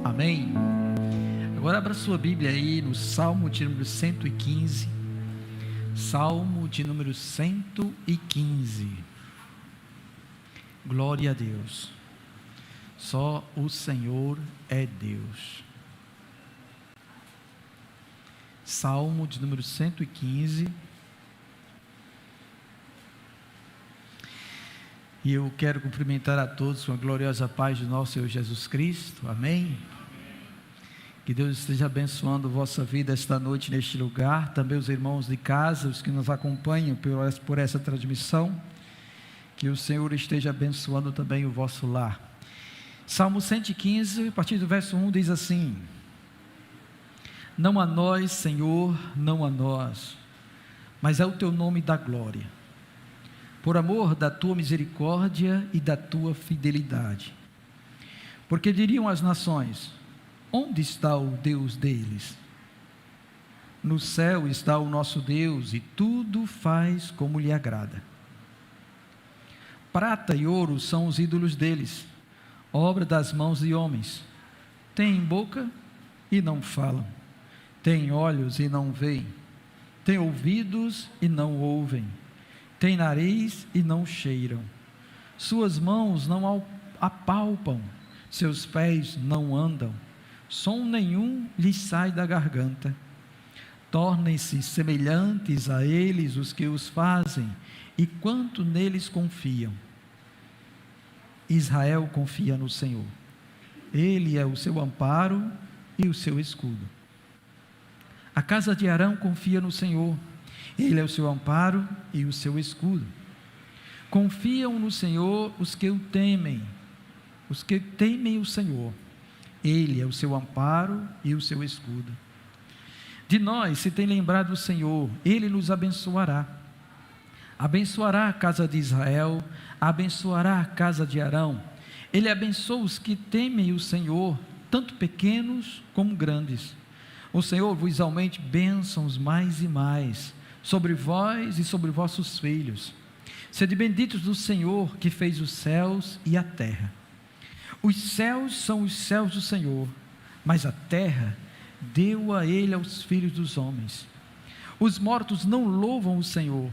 Amém? Agora abra sua Bíblia aí no Salmo de número 115. Salmo de número 115. Glória a Deus. Só o Senhor é Deus. Salmo de número 115. E eu quero cumprimentar a todos com a gloriosa paz do nosso Senhor Jesus Cristo. Amém? Que Deus esteja abençoando a vossa vida esta noite neste lugar. Também os irmãos de casa, os que nos acompanham por essa transmissão. Que o Senhor esteja abençoando também o vosso lar. Salmo 115, a partir do verso 1 diz assim: Não a nós, Senhor, não a nós, mas ao teu nome dá glória, por amor da tua misericórdia e da tua fidelidade. Porque diriam as nações: onde está o Deus deles? No céu está o nosso Deus, e tudo faz como lhe agrada. Prata e ouro são os ídolos deles, obra das mãos de homens. Têm boca e não falam, têm olhos e não veem, têm ouvidos e não ouvem, têm nariz e não cheiram, suas mãos não apalpam, seus pés não andam, som nenhum lhes sai da garganta. Tornem-se semelhantes a eles os que os fazem, e quanto neles confiam. Israel confia no Senhor, Ele é o seu amparo e o seu escudo. A casa de Arão confia no Senhor, Ele é o seu amparo e o seu escudo. Confiam no Senhor os que o temem o Senhor, Ele é o seu amparo e o seu escudo. De nós se tem lembrado o Senhor, Ele nos abençoará. Abençoará a casa de Israel, abençoará a casa de Arão. Ele abençoa os que temem o Senhor, tanto pequenos como grandes. O Senhor vos aumente bênçãos mais e mais, sobre vós e sobre vossos filhos. Sede benditos do Senhor, que fez os céus e a terra. Os céus são os céus do Senhor, mas a terra deu a ele aos filhos dos homens. Os mortos não louvam o Senhor,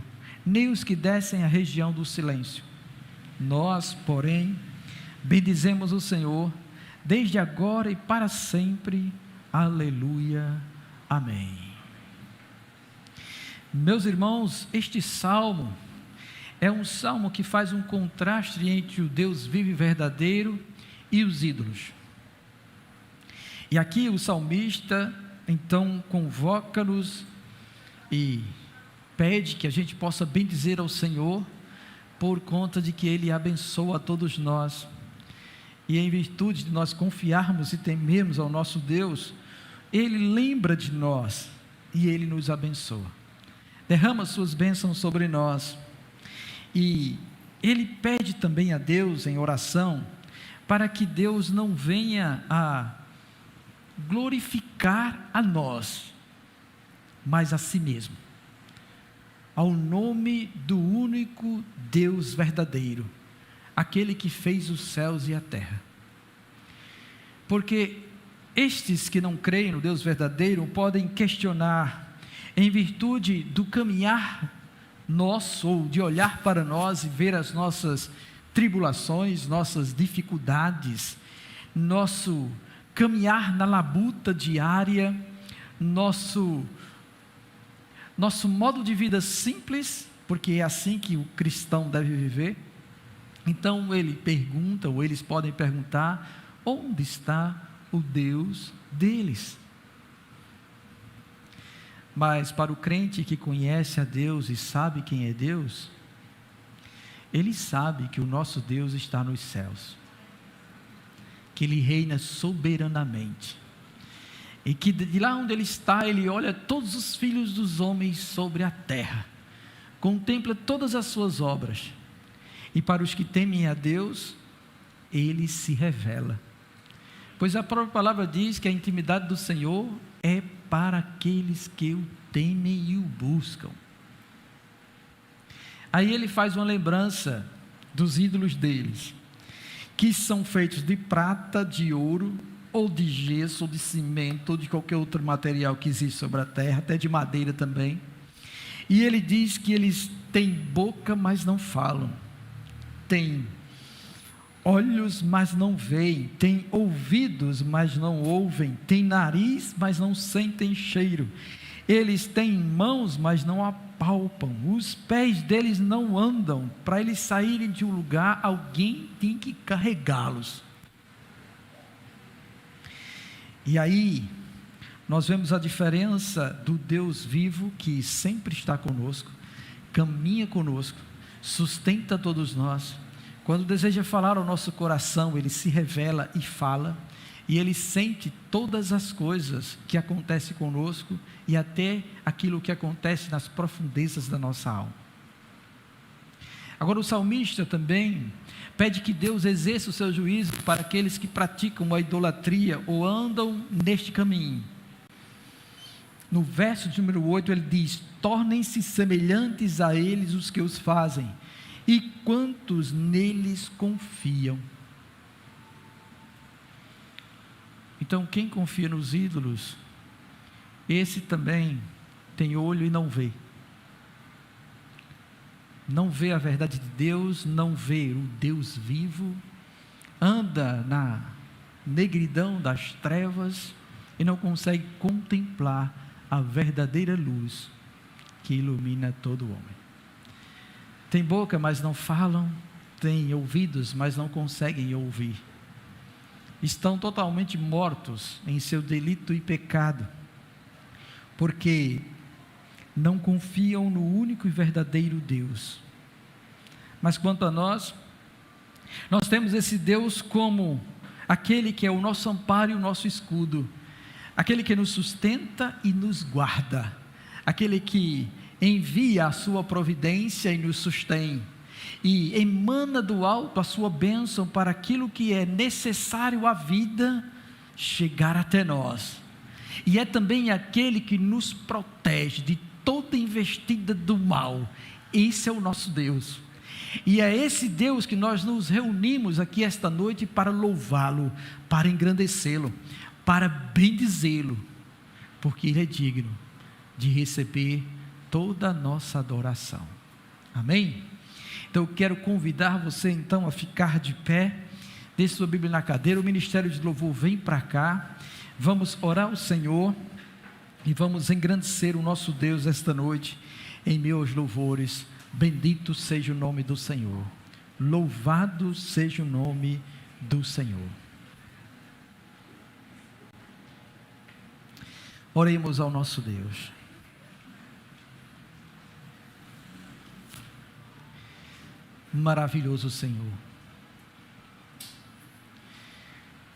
nem os que descem à região do silêncio. Nós, porém, bendizemos o Senhor, desde agora e para sempre. Aleluia. Amém. Meus irmãos, este salmo é um salmo que faz um contraste entre o Deus vivo e verdadeiro e os ídolos. E aqui o salmista, então, convoca-nos e pede que a gente possa bendizer ao Senhor, por conta de que Ele abençoa a todos nós, e em virtude de nós confiarmos e temermos ao nosso Deus, Ele lembra de nós, e Ele nos abençoa, derrama suas bênçãos sobre nós, e Ele pede também a Deus em oração, para que Deus não venha a glorificar a nós, mas a si mesmo, ao nome do único Deus verdadeiro, aquele que fez os céus e a terra. Porque estes que não creem no Deus verdadeiro podem questionar, em virtude do caminhar nosso, ou de olhar para nós e ver as nossas tribulações, nossas dificuldades, nosso caminhar na labuta diária, nosso modo de vida simples, porque é assim que o cristão deve viver. Então ele pergunta, ou eles podem perguntar: onde está o Deus deles? Mas para o crente que conhece a Deus e sabe quem é Deus, ele sabe que o nosso Deus está nos céus, que Ele reina soberanamente, e que de lá onde Ele está, Ele olha todos os filhos dos homens sobre a terra, contempla todas as suas obras, e para os que temem a Deus, Ele se revela, pois a própria palavra diz que a intimidade do Senhor é para aqueles que o temem e o buscam. Aí ele faz uma lembrança dos ídolos deles, que são feitos de prata, de ouro ou de gesso, ou de cimento, ou de qualquer outro material que existe sobre a terra, até de madeira também. E ele diz que eles têm boca, mas não falam, têm olhos, mas não veem, têm ouvidos, mas não ouvem, têm nariz, mas não sentem cheiro, eles têm mãos, mas não apalpam, os pés deles não andam, para eles saírem de um lugar, alguém tem que carregá-los. E aí, nós vemos a diferença do Deus vivo, que sempre está conosco, caminha conosco, sustenta todos nós. Quando deseja falar ao nosso coração, Ele se revela e fala, e Ele sente todas as coisas que acontecem conosco, e até aquilo que acontece nas profundezas da nossa alma. Agora o salmista também pede que Deus exerça o seu juízo para aqueles que praticam a idolatria, ou andam neste caminho. No verso de número 8 ele diz: tornem-se semelhantes a eles os que os fazem, e quantos neles confiam. Então quem confia nos ídolos, esse também tem olho e não vê. Não vê a verdade de Deus, não vê o Deus vivo, anda na negridão das trevas e não consegue contemplar a verdadeira luz que ilumina todo homem. Tem boca, mas não falam, tem ouvidos, mas não conseguem ouvir. Estão totalmente mortos em seu delito e pecado, porque não confiam no único e verdadeiro Deus. Mas quanto a nós temos esse Deus como aquele que é o nosso amparo e o nosso escudo, aquele que nos sustenta e nos guarda, aquele que envia a sua providência e nos sustém, e emana do alto a sua bênção para aquilo que é necessário à vida chegar até nós, e é também aquele que nos protege de toda investida do mal. Esse é o nosso Deus, e é esse Deus que nós nos reunimos aqui esta noite para louvá-lo, para engrandecê-lo, para bendizê-lo, porque Ele é digno de receber toda a nossa adoração. Amém? Então eu quero convidar você então a ficar de pé, deixe sua Bíblia na cadeira, o Ministério de Louvor vem para cá, vamos orar ao Senhor, e vamos engrandecer o nosso Deus esta noite, em meus louvores. Bendito seja o nome do Senhor, louvado seja o nome do Senhor. Oremos ao nosso Deus. Maravilhoso Senhor,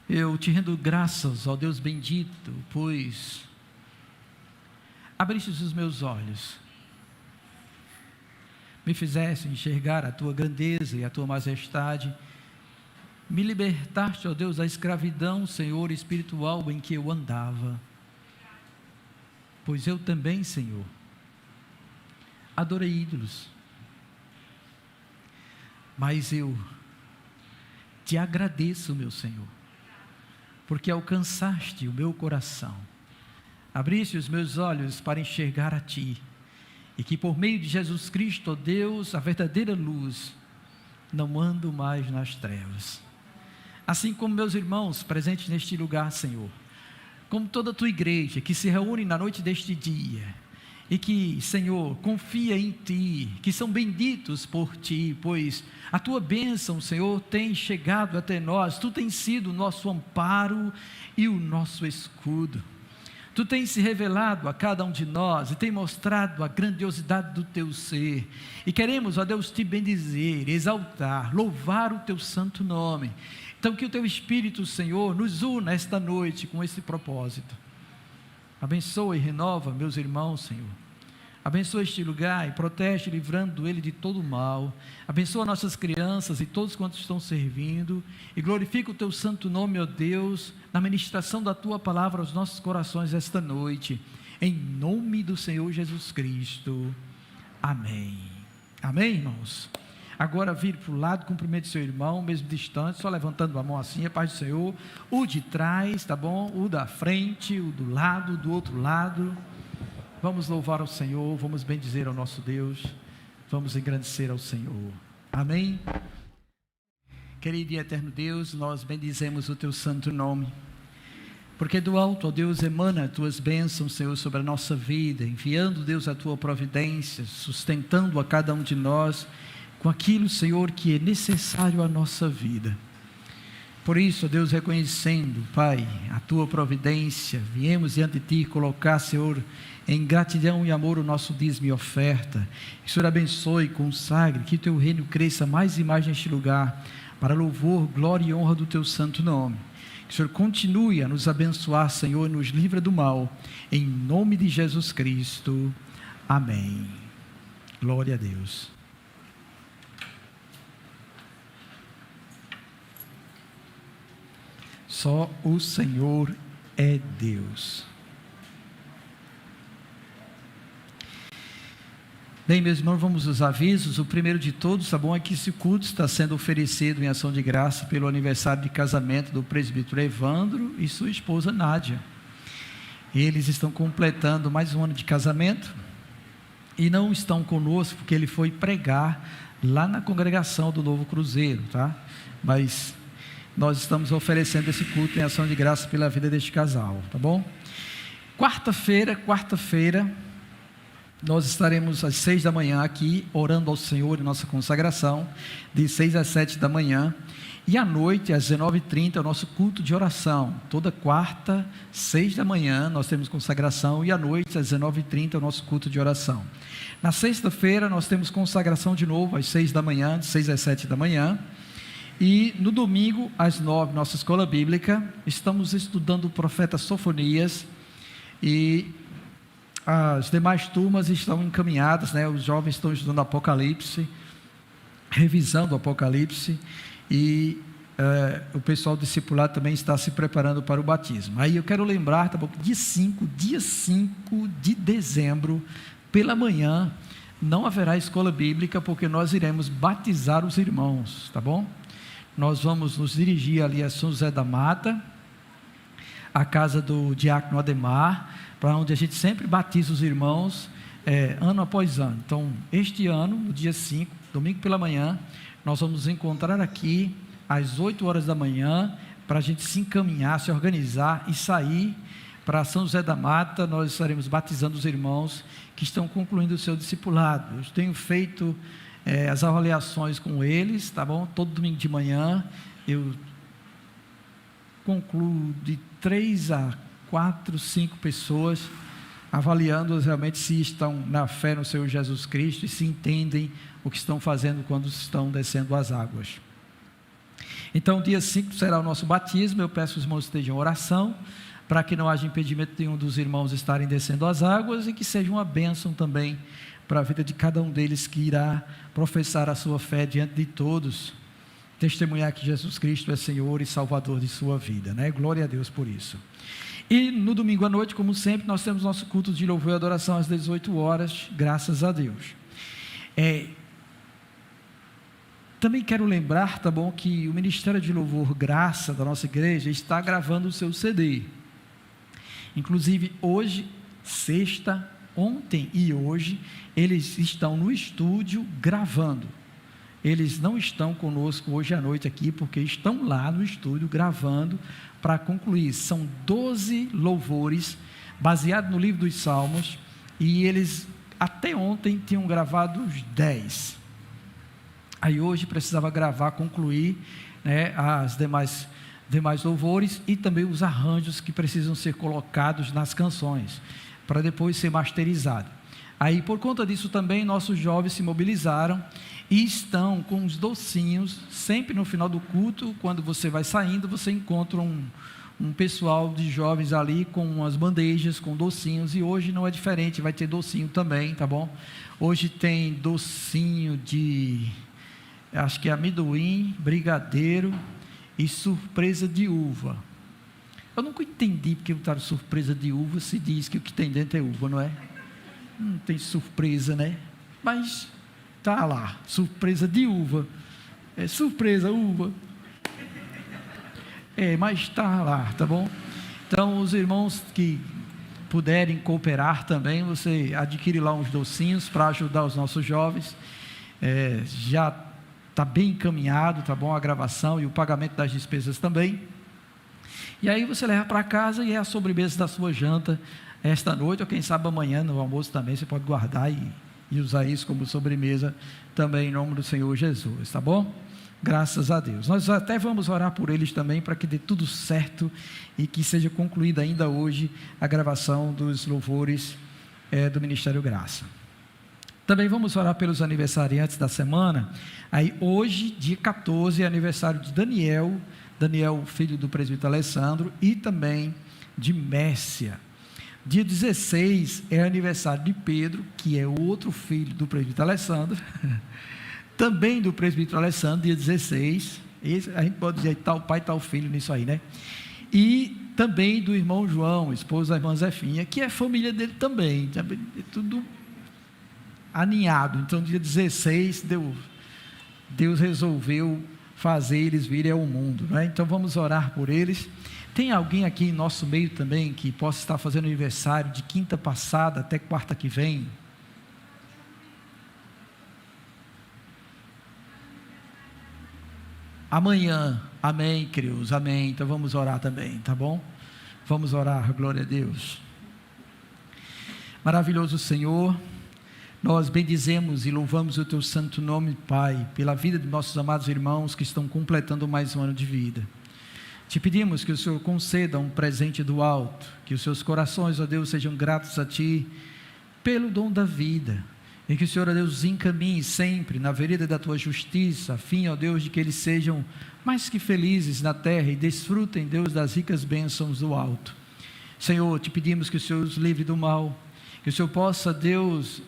eu te rendo graças, ó Deus bendito, pois abriste os meus olhos, me fizeste enxergar a tua grandeza e a tua majestade, me libertaste, ó Deus, da escravidão, Senhor, espiritual em que eu andava, pois eu também, Senhor, adorei ídolos, mas eu te agradeço, meu Senhor, porque alcançaste o meu coração, abriste os meus olhos para enxergar a Ti, e que por meio de Jesus Cristo, ó Deus, a verdadeira luz, não ando mais nas trevas, assim como meus irmãos presentes neste lugar, Senhor, como toda a Tua igreja que se reúne na noite deste dia, e que, Senhor, confia em Ti, que são benditos por Ti, pois a Tua bênção, Senhor, tem chegado até nós, Tu tens sido o nosso amparo e o nosso escudo, Tu tens se revelado a cada um de nós, e tem mostrado a grandiosidade do Teu ser, e queremos, ó Deus, Te bendizer, exaltar, louvar o Teu santo nome. Então que o Teu Espírito, Senhor, nos una esta noite com esse propósito. Abençoa e renova meus irmãos, Senhor. Abençoa este lugar e protege, livrando ele de todo mal. Abençoa nossas crianças e todos quantos estão servindo. E glorifica o Teu santo nome, ó Deus, na ministração da Tua palavra aos nossos corações esta noite. Em nome do Senhor Jesus Cristo. Amém. Amém, irmãos? Agora vire para o lado, cumprimente seu irmão, mesmo distante, só levantando a mão assim, a paz do Senhor. O de trás, tá bom? O da frente, o do lado, do outro lado. Vamos louvar ao Senhor, vamos bendizer ao nosso Deus, vamos engrandecer ao Senhor. Amém? Querido e eterno Deus, nós bendizemos o teu santo nome, porque do alto, ó Deus, emana as tuas bênçãos, Senhor, sobre a nossa vida, enviando, Deus, a tua providência, sustentando a cada um de nós com aquilo, Senhor, que é necessário à nossa vida. Por isso, ó Deus, reconhecendo, Pai, a tua providência, viemos diante de ti colocar, Senhor, em gratidão e amor o nosso dízimo e oferta. Que o Senhor abençoe, consagre, que o teu reino cresça mais e mais neste lugar, para louvor, glória e honra do teu santo nome. Que o Senhor continue a nos abençoar, Senhor, e nos livra do mal, em nome de Jesus Cristo. Amém. Glória a Deus. Só o Senhor é Deus. Bem, meus irmãos, vamos aos avisos. O primeiro de todos, tá bom, é que esse culto está sendo oferecido em ação de graça pelo aniversário de casamento do presbítero Evandro e sua esposa Nádia. Eles estão completando mais um ano de casamento e não estão conosco porque ele foi pregar lá na congregação do Novo Cruzeiro, tá? Mas nós estamos oferecendo esse culto em ação de graça pela vida deste casal, tá bom? Quarta-feira, nós estaremos às 6 da manhã aqui, orando ao Senhor em nossa consagração, de 6 às 7 da manhã, e à noite, às 19h30, é o nosso culto de oração. Toda quarta, 6 da manhã, nós temos consagração, e à noite, às 19h30, é o nosso culto de oração. Na sexta-feira, nós temos consagração de novo, às 6 da manhã, de 6 às 7 da manhã, e no domingo, às 9, nossa escola bíblica, estamos estudando o profeta Sofonias, e as demais turmas estão encaminhadas, né? Os jovens estão estudando Apocalipse, revisando o Apocalipse, e o pessoal discipulado também está se preparando para o batismo. Aí eu quero lembrar, tá bom, que dia 5 de dezembro, pela manhã, não haverá escola bíblica, porque nós iremos batizar os irmãos, tá bom? Nós vamos nos dirigir ali a São José da Mata, a casa do diácono Ademar, para onde a gente sempre batiza os irmãos, ano após ano. Então, este ano, no dia 5, domingo pela manhã, nós vamos nos encontrar aqui, às 8 horas da manhã, para a gente se encaminhar, se organizar e sair para São José da Mata. Nós estaremos batizando os irmãos que estão concluindo o seu discipulado. Eu tenho feito as avaliações com eles, tá bom? Todo domingo de manhã, eu concluo de 3 a 4, 5 pessoas, avaliando realmente se estão na fé no Senhor Jesus Cristo e se entendem o que estão fazendo quando estão descendo as águas. Então, dia 5 será o nosso batismo. Eu peço que os irmãos estejam em oração, para que não haja impedimento nenhum dos irmãos estarem descendo as águas, e que seja uma bênção também para a vida de cada um deles que irá professar a sua fé diante de todos, testemunhar que Jesus Cristo é Senhor e Salvador de sua vida, né? Glória a Deus por isso. E no domingo à noite, como sempre, nós temos nosso culto de louvor e adoração às 18 horas, graças a Deus. Também quero lembrar, tá bom, que o Ministério de Louvor Graça da nossa igreja está gravando o seu CD. Inclusive hoje, sexta, ontem e hoje, eles estão no estúdio gravando. Eles não estão conosco hoje à noite aqui, porque estão lá no estúdio gravando para concluir. São 12 louvores, baseados no livro dos Salmos, e eles até ontem tinham gravado os 10. Aí hoje precisava gravar, concluir, né, as demais louvores, e também os arranjos que precisam ser colocados nas canções, para depois ser masterizado. Aí, por conta disso também, nossos jovens se mobilizaram e estão com os docinhos. Sempre no final do culto, quando você vai saindo, você encontra um pessoal de jovens ali com umas bandejas com docinhos, e hoje não é diferente, vai ter docinho também, tá bom? Hoje tem docinho de, acho que é amendoim, brigadeiro e surpresa de uva. Eu nunca entendi porque botaram surpresa de uva, se diz que o que tem dentro é uva, não é? Não tem surpresa, né? Mas está lá, surpresa de uva. É surpresa, uva. Mas está lá, tá bom? Então, os irmãos que puderem cooperar também, você adquire lá uns docinhos para ajudar os nossos jovens. Já está bem encaminhado, tá bom? A gravação e o pagamento das despesas também. E aí você leva para casa e é a sobremesa da sua janta esta noite, ou quem sabe amanhã no almoço também, você pode guardar e usar isso como sobremesa também em nome do Senhor Jesus, tá bom? Graças a Deus. Nós até vamos orar por eles também, para que dê tudo certo e que seja concluída ainda hoje a gravação dos louvores do Ministério Graça. Também vamos orar pelos aniversariantes da semana. Aí hoje, dia 14, é aniversário de Daniel, filho do presbítero Alessandro, e também de Mércia. Dia 16 é aniversário de Pedro, que é outro filho do presbítero Alessandro, também do presbítero Alessandro, dia 16, a gente pode dizer tal pai, tal filho nisso aí, né? E também do irmão João, esposo da irmã Zefinha, que é família dele também, é tudo aninhado. Então dia 16, Deus resolveu fazer eles virem ao mundo, né? Então vamos orar por eles. Tem alguém aqui em nosso meio também, que possa estar fazendo aniversário de quinta passada até quarta que vem? Amanhã, amém, queridos, amém. Então vamos orar também, tá bom? Vamos orar, glória a Deus. Maravilhoso Senhor, nós bendizemos e louvamos o teu santo nome, Pai, pela vida de nossos amados irmãos que estão completando mais um ano de vida. Te pedimos que o Senhor conceda um presente do alto, que os seus corações, ó Deus, sejam gratos a Ti pelo dom da vida, e que o Senhor, ó Deus, os encaminhe sempre na vereda da Tua justiça, a fim, ó Deus, de que eles sejam mais que felizes na terra e desfrutem, Deus, das ricas bênçãos do alto. Senhor, te pedimos que o Senhor os livre do mal, que o Senhor possa, Deus,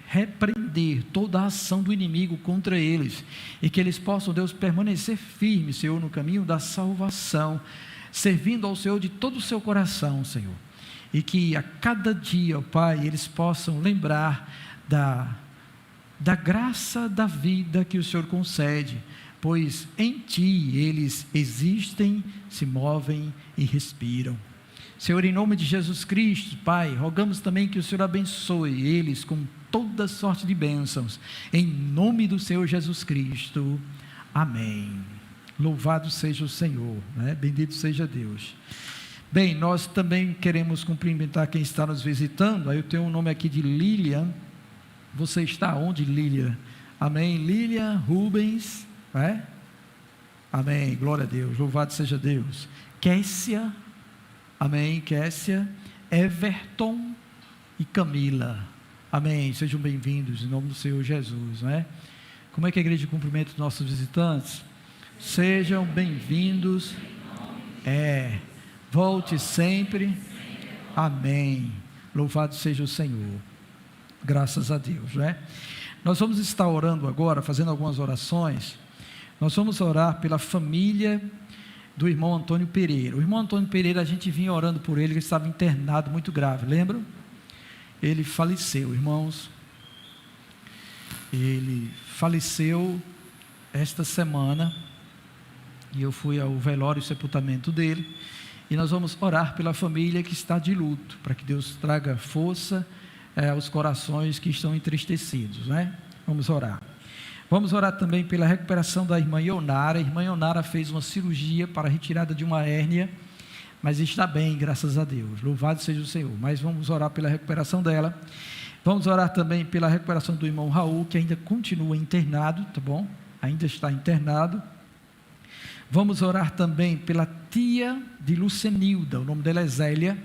repreender toda a ação do inimigo contra eles, e que eles possam, Deus, permanecer firmes, Senhor, no caminho da salvação, servindo ao Senhor de todo o seu coração, Senhor, e que a cada dia, ó Pai, eles possam lembrar da graça da vida que o Senhor concede, pois em Ti eles existem, se movem e respiram. Senhor, em nome de Jesus Cristo, Pai, rogamos também que o Senhor abençoe eles com toda sorte de bênçãos, em nome do Senhor Jesus Cristo, amém. Louvado seja o Senhor, né? Bendito seja Deus. Bem, nós também queremos cumprimentar quem está nos visitando. Aí eu tenho um nome aqui de Lilian. Você está onde, Lilian? Amém. Lilian Rubens, né? Amém, glória a Deus, louvado seja Deus. Kessia, amém, Kessia, Everton e Camila, amém, sejam bem-vindos em nome do Senhor Jesus, né? Como é que a igreja cumprimenta os nossos visitantes? Sejam bem-vindos, volte sempre, amém, louvado seja o Senhor, graças a Deus, né? Nós vamos estar orando agora, fazendo algumas orações. Nós vamos orar pela família do irmão Antônio Pereira. O irmão Antônio Pereira, a gente vinha orando por ele, ele estava internado muito grave, lembram? Ele faleceu, irmãos. Ele faleceu esta semana, e eu fui ao velório e sepultamento dele, e nós vamos orar pela família que está de luto, para que Deus traga força aos corações que estão entristecidos, né? Vamos orar. Vamos orar também pela recuperação da irmã Ionara. A irmã Ionara fez uma cirurgia para a retirada de uma hérnia, mas está bem, graças a Deus, louvado seja o Senhor. Mas vamos orar pela recuperação dela. Vamos orar também pela recuperação do irmão Raul, que ainda continua internado, tá bom? Ainda está internado. Vamos orar também pela tia de Lucenilda, o nome dela é Zélia,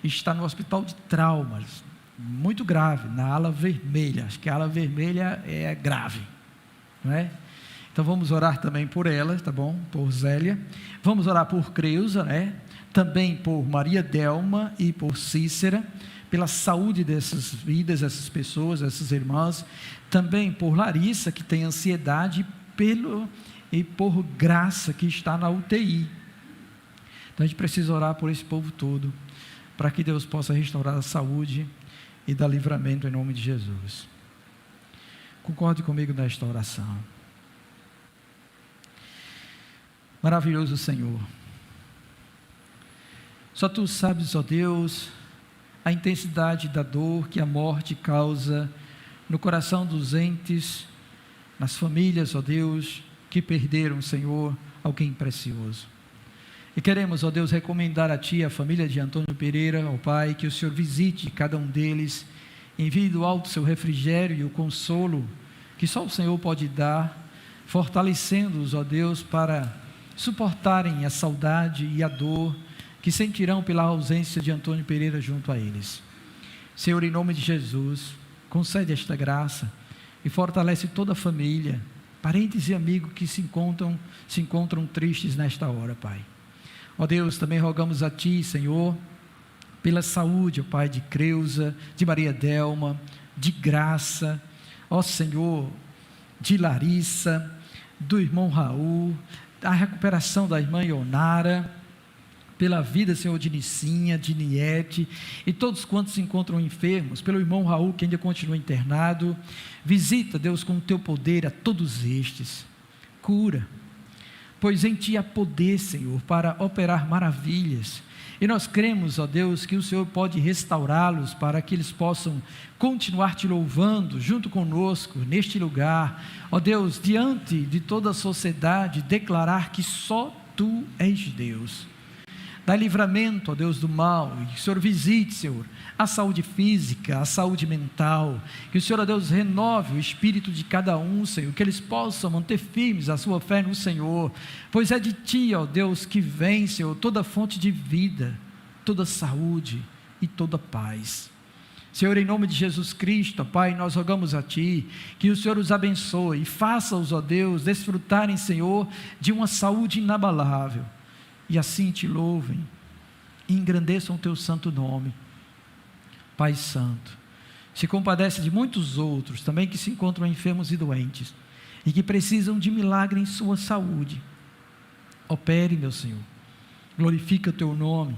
está no hospital de traumas, muito grave, na ala vermelha. Acho que a ala vermelha é grave, não é? Então vamos orar também por ela, tá bom? Por Zélia. Vamos orar por Creuza, né? Também por Maria Delma e por Cícera, pela saúde dessas vidas, dessas pessoas, dessas irmãs. Também por Larissa, que tem ansiedade, e por Graça, que está na UTI. Então a gente precisa orar por esse povo todo, para que Deus possa restaurar a saúde e dar livramento em nome de Jesus. Concorde comigo nesta oração. Maravilhoso Senhor, só Tu sabes, ó Deus, a intensidade da dor que a morte causa no coração dos entes, nas famílias, ó Deus, que perderam, Senhor, alguém precioso. E queremos, ó Deus, recomendar a Ti, a família de Antônio Pereira, ó Pai, que o Senhor visite cada um deles, envie do alto o Seu refrigério e o consolo que só o Senhor pode dar, fortalecendo-os, ó Deus, para suportarem a saudade e a dor que sentirão pela ausência de Antônio Pereira junto a eles. Senhor, em nome de Jesus, concede esta graça e fortalece toda a família, parentes e amigos que se encontram tristes nesta hora, Pai. Ó Deus, também rogamos a Ti, Senhor, pela saúde, ó Pai, de Creuza, de Maria Delma, de Graça, ó Senhor, de Larissa, do irmão Raul, a recuperação da irmã Ionara, pela vida, Senhor, de Nicinha, de Niete, e todos quantos se encontram enfermos, pelo irmão Raul, que ainda continua internado. Visita, Deus, com o Teu poder a todos estes, cura, pois em Ti há poder, Senhor, para operar maravilhas, e nós cremos, ó Deus, que o Senhor pode restaurá-los, para que eles possam continuar Te louvando, junto conosco, neste lugar, ó Deus, diante de toda a sociedade, declarar que só Tu és Deus. Dá livramento, ó Deus, do mal, e que o Senhor visite, Senhor, a saúde física, a saúde mental, que o Senhor, ó Deus, renove o espírito de cada um, Senhor, que eles possam manter firmes a sua fé no Senhor, pois é de Ti, ó Deus, que vem, Senhor, toda fonte de vida, toda saúde e toda paz. Senhor, em nome de Jesus Cristo, ó Pai, nós rogamos a Ti, que o Senhor os abençoe, e faça-os, ó Deus, desfrutarem, Senhor, de uma saúde inabalável, e assim Te louvem e engrandeçam o Teu santo nome. Pai Santo, se compadece de muitos outros também que se encontram enfermos e doentes e que precisam de milagre em sua saúde. Opere, meu Senhor, glorifica o Teu nome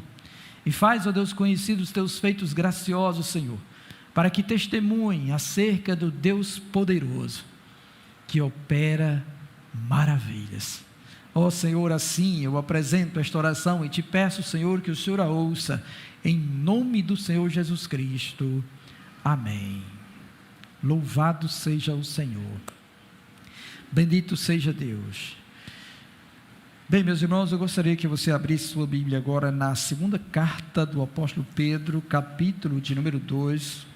e faz, ó Deus, conhecidos os Teus feitos graciosos, Senhor, para que testemunhem acerca do Deus poderoso que opera maravilhas. Ó Senhor, assim eu apresento esta oração e Te peço, Senhor, que o Senhor a ouça, em nome do Senhor Jesus Cristo. Amém. Louvado seja o Senhor. Bendito seja Deus. Bem, meus irmãos, eu gostaria que você abrisse sua Bíblia agora na segunda carta do apóstolo Pedro, capítulo de número 2.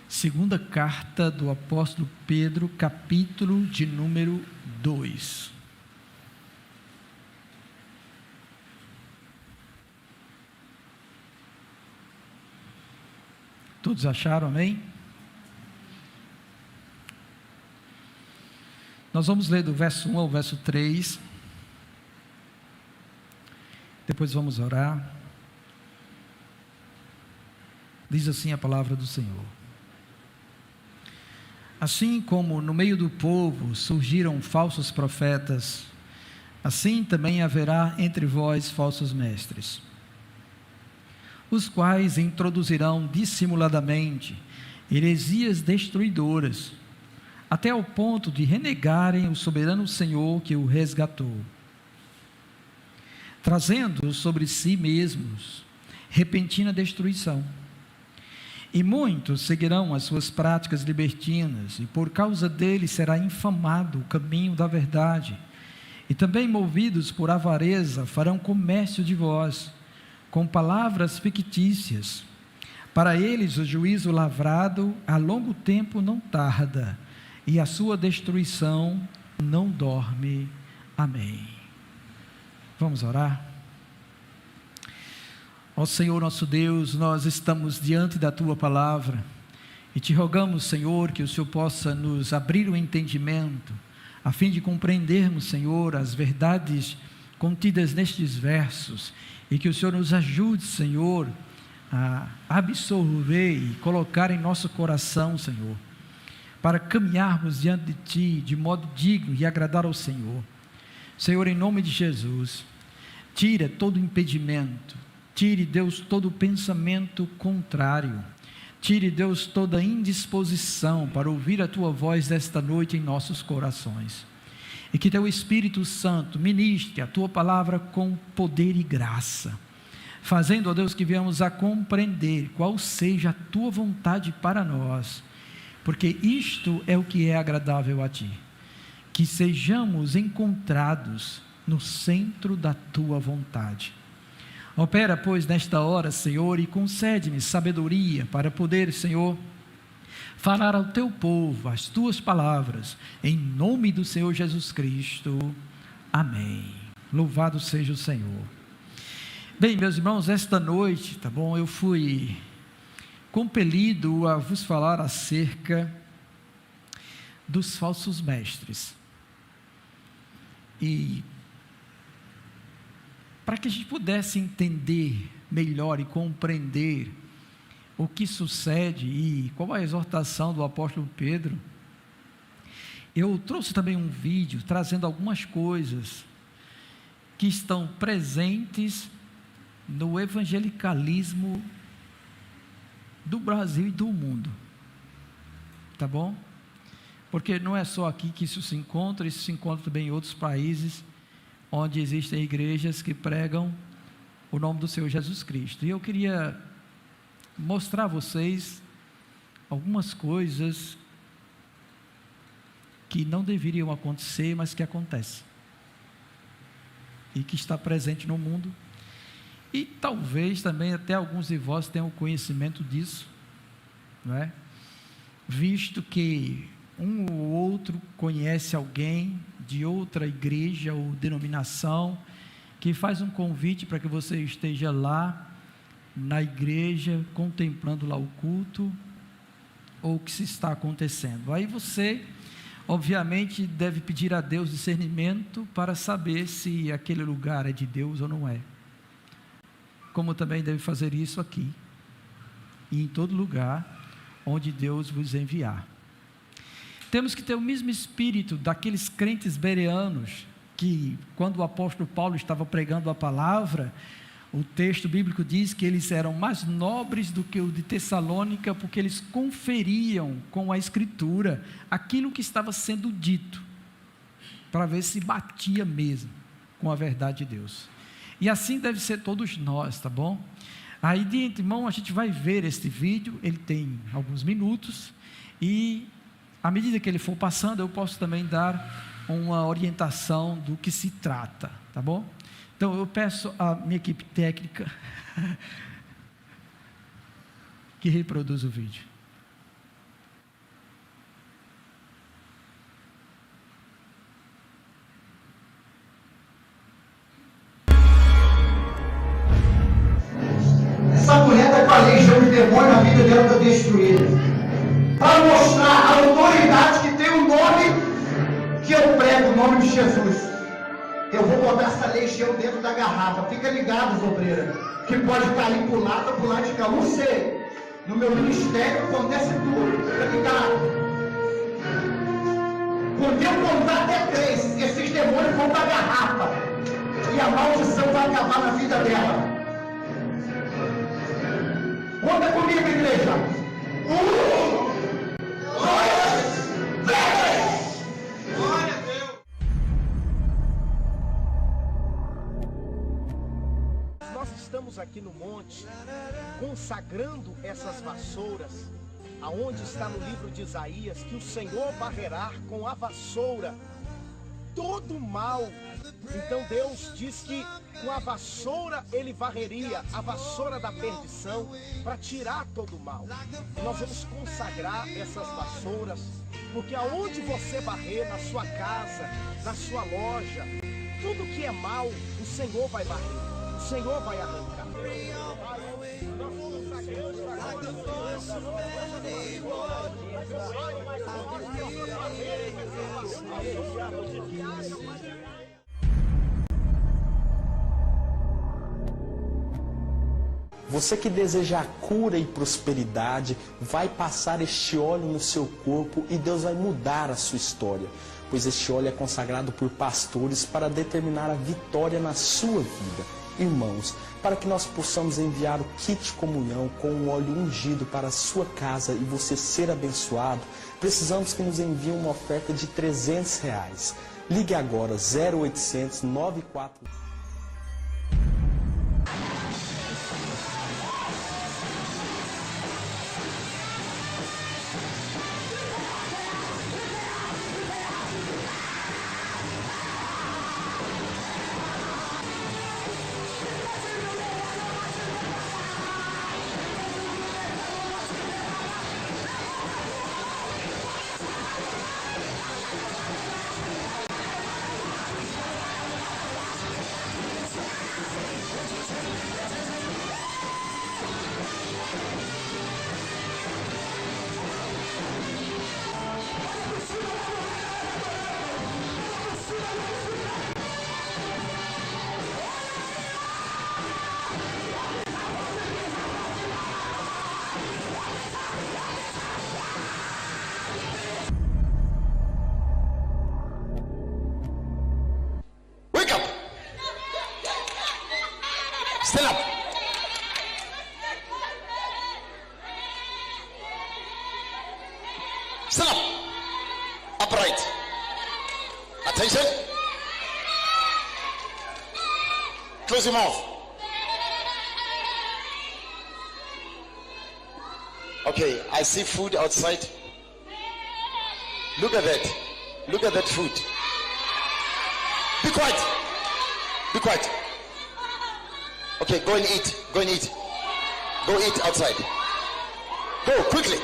Segunda carta do apóstolo Pedro, capítulo de número 2. Todos acharam, amém? Nós vamos ler do verso 1 ao verso 3. Depois vamos orar. Diz assim a palavra do Senhor. Assim como no meio do povo surgiram falsos profetas, assim também haverá entre vós falsos mestres, os quais introduzirão dissimuladamente heresias destruidoras, até ao ponto de renegarem o soberano Senhor que o resgatou, trazendo sobre si mesmos repentina destruição. E muitos seguirão as suas práticas libertinas, e por causa deles será infamado o caminho da verdade. E também, movidos por avareza, farão comércio de vós, com palavras fictícias. Para eles o juízo lavrado a longo tempo não tarda, e a sua destruição não dorme. Amém. Vamos orar? Ó Senhor nosso Deus, nós estamos diante da Tua palavra e Te rogamos, Senhor, que o Senhor possa nos abrir o entendimento, a fim de compreendermos, Senhor, as verdades contidas nestes versos, e que o Senhor nos ajude, Senhor, a absorver e colocar em nosso coração, Senhor, para caminharmos diante de Ti de modo digno e agradar ao Senhor. Senhor, em nome de Jesus, tira todo impedimento, tire, Deus, todo pensamento contrário, tire, Deus, toda indisposição para ouvir a Tua voz desta noite em nossos corações. E que Teu Espírito Santo ministre a Tua palavra com poder e graça, fazendo, ó Deus, que venhamos a compreender qual seja a Tua vontade para nós, porque isto é o que é agradável a Ti, que sejamos encontrados no centro da Tua vontade. Opera, pois, nesta hora, Senhor, e concede-me sabedoria para poder, Senhor, falar ao Teu povo as Tuas palavras, em nome do Senhor Jesus Cristo. Amém. Louvado seja o Senhor. Bem, meus irmãos, esta noite, tá bom, eu fui compelido a vos falar acerca dos falsos mestres. E para que a gente pudesse entender melhor e compreender o que sucede e qual a exortação do apóstolo Pedro, eu trouxe também um vídeo trazendo algumas coisas que estão presentes no evangelicalismo do Brasil e do mundo, tá bom? Porque não é só aqui que isso se encontra também em outros países, onde existem igrejas que pregam o nome do Senhor Jesus Cristo. E eu queria mostrar a vocês algumas coisas que não deveriam acontecer, mas que acontecem, e que está presente no mundo, e talvez também até alguns de vós tenham conhecimento disso, não é? Visto que um ou outro conhece alguém de outra igreja ou denominação, que faz um convite para que você esteja lá na igreja, contemplando lá o culto, ou o que se está acontecendo. Aí você, obviamente, deve pedir a Deus discernimento para saber se aquele lugar é de Deus ou não é. Como também deve fazer isso aqui, e em todo lugar onde Deus vos enviar. Temos que ter o mesmo espírito daqueles crentes bereanos, que quando o apóstolo Paulo estava pregando a palavra, o texto bíblico diz que eles eram mais nobres do que o de Tessalônica, porque eles conferiam com a escritura aquilo que estava sendo dito, para ver se batia mesmo com a verdade de Deus. E assim deve ser todos nós, tá bom? Aí de antemão a gente vai ver este vídeo, ele tem alguns minutos, e à medida que ele for passando, eu posso também dar uma orientação do que se trata, tá bom? Então eu peço à minha equipe técnica que reproduza o vídeo. Essa mulher está com a legião de demônio, a vida dela está destruída. Para mostrar a autoridade que tem o nome que eu prego, o nome de Jesus. Eu vou botar essa legião dentro da garrafa. Fica ligado, obreira, que pode cair para o lado de cá. Não sei. No meu ministério acontece tudo. Fica ligado. Quando eu contar até 3, esses demônios vão para a garrafa. E a maldição vai acabar na vida dela. Conta comigo, igreja. 1, 2, 3. Glória a Deus. Nós estamos aqui no monte, consagrando essas vassouras, aonde está no livro de Isaías, que o Senhor varrerá com a vassoura todo mal. Então Deus diz que com a vassoura Ele varreria a vassoura da perdição para tirar todo o mal. E nós vamos consagrar essas vassouras, porque aonde você varrer, na sua casa, na sua loja, tudo que é mal, o Senhor vai varrer, o Senhor vai arrancar. Você que deseja a cura e prosperidade, vai passar este óleo no seu corpo e Deus vai mudar a sua história. Pois este óleo é consagrado por pastores para determinar a vitória na sua vida. Irmãos, para que nós possamos enviar o kit comunhão com o óleo ungido para a sua casa e você ser abençoado, precisamos que nos envie uma oferta de R$300. Ligue agora 0800 94... Stand up. Stand up. Upright. Attention. Close your mouth. Okay, I see food outside. Look at that. Look at that food. Be quiet. Be quiet. Okay, go and eat. Go and eat. Go eat outside. Go quickly.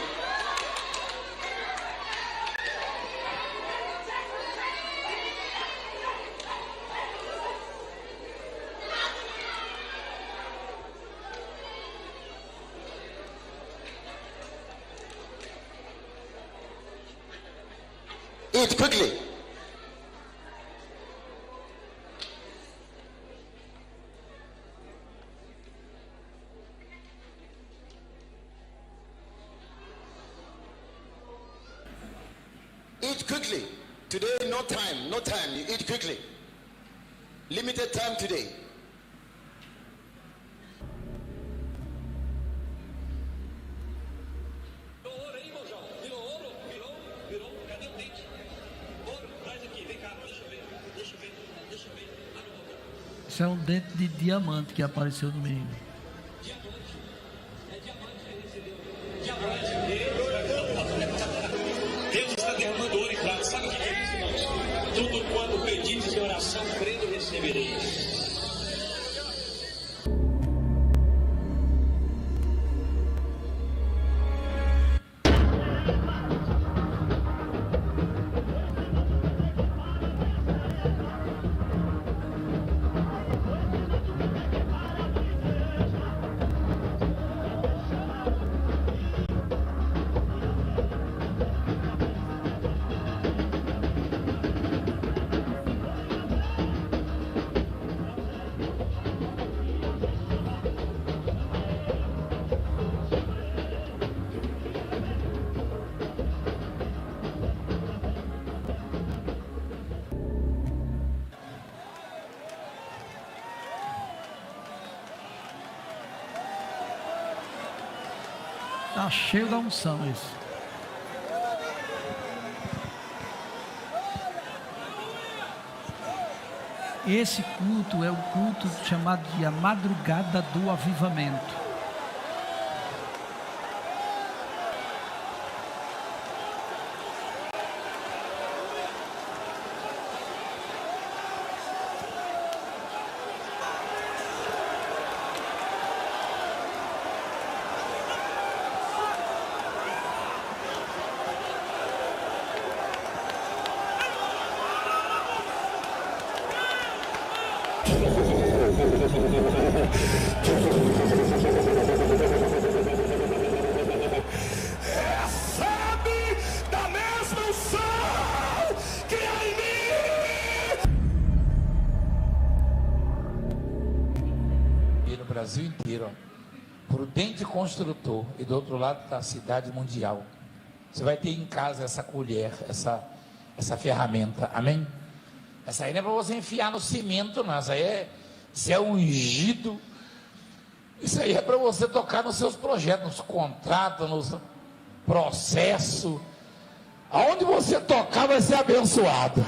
Eat quickly. Eat quickly. Today, no time. No time. You eat quickly. Limited time today. Isso é um dente de diamante que apareceu no meio. Deus está derramando ouro e prata. Sabe o que é isso, irmãos? Tudo quanto pedides em oração, crendo recebereis. Está cheio da unção esse. Esse culto é o culto chamado de a madrugada do avivamento. Recebe da mesma unção que há em mim. E no Brasil inteiro, ó. Prudente Construtor, e do outro lado está a Cidade Mundial. Você vai ter em casa essa colher, essa ferramenta, amém? Essa aí não é para você enfiar no cimento, não. Isso é ungido. Isso aí é para você tocar nos seus projetos, nos contratos, nos processos. Aonde você tocar vai ser abençoado.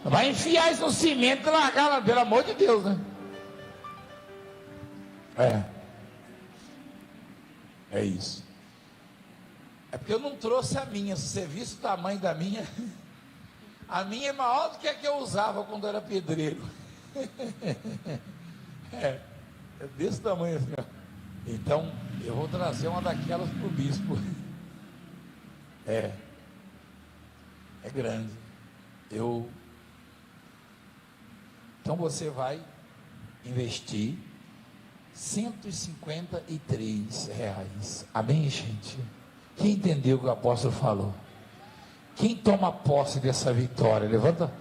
Vai enfiar isso no cimento e largar lá, pelo amor de Deus, né? É isso. É porque eu não trouxe a minha. Se você visse o tamanho da minha, a minha é maior do que a que eu usava quando eu era pedreiro. É desse tamanho assim, ó. Então eu vou trazer uma daquelas para o bispo. É grande. Então você vai investir R$153. Amém, gente? Quem entendeu o que o apóstolo falou? Quem toma posse dessa vitória? Levanta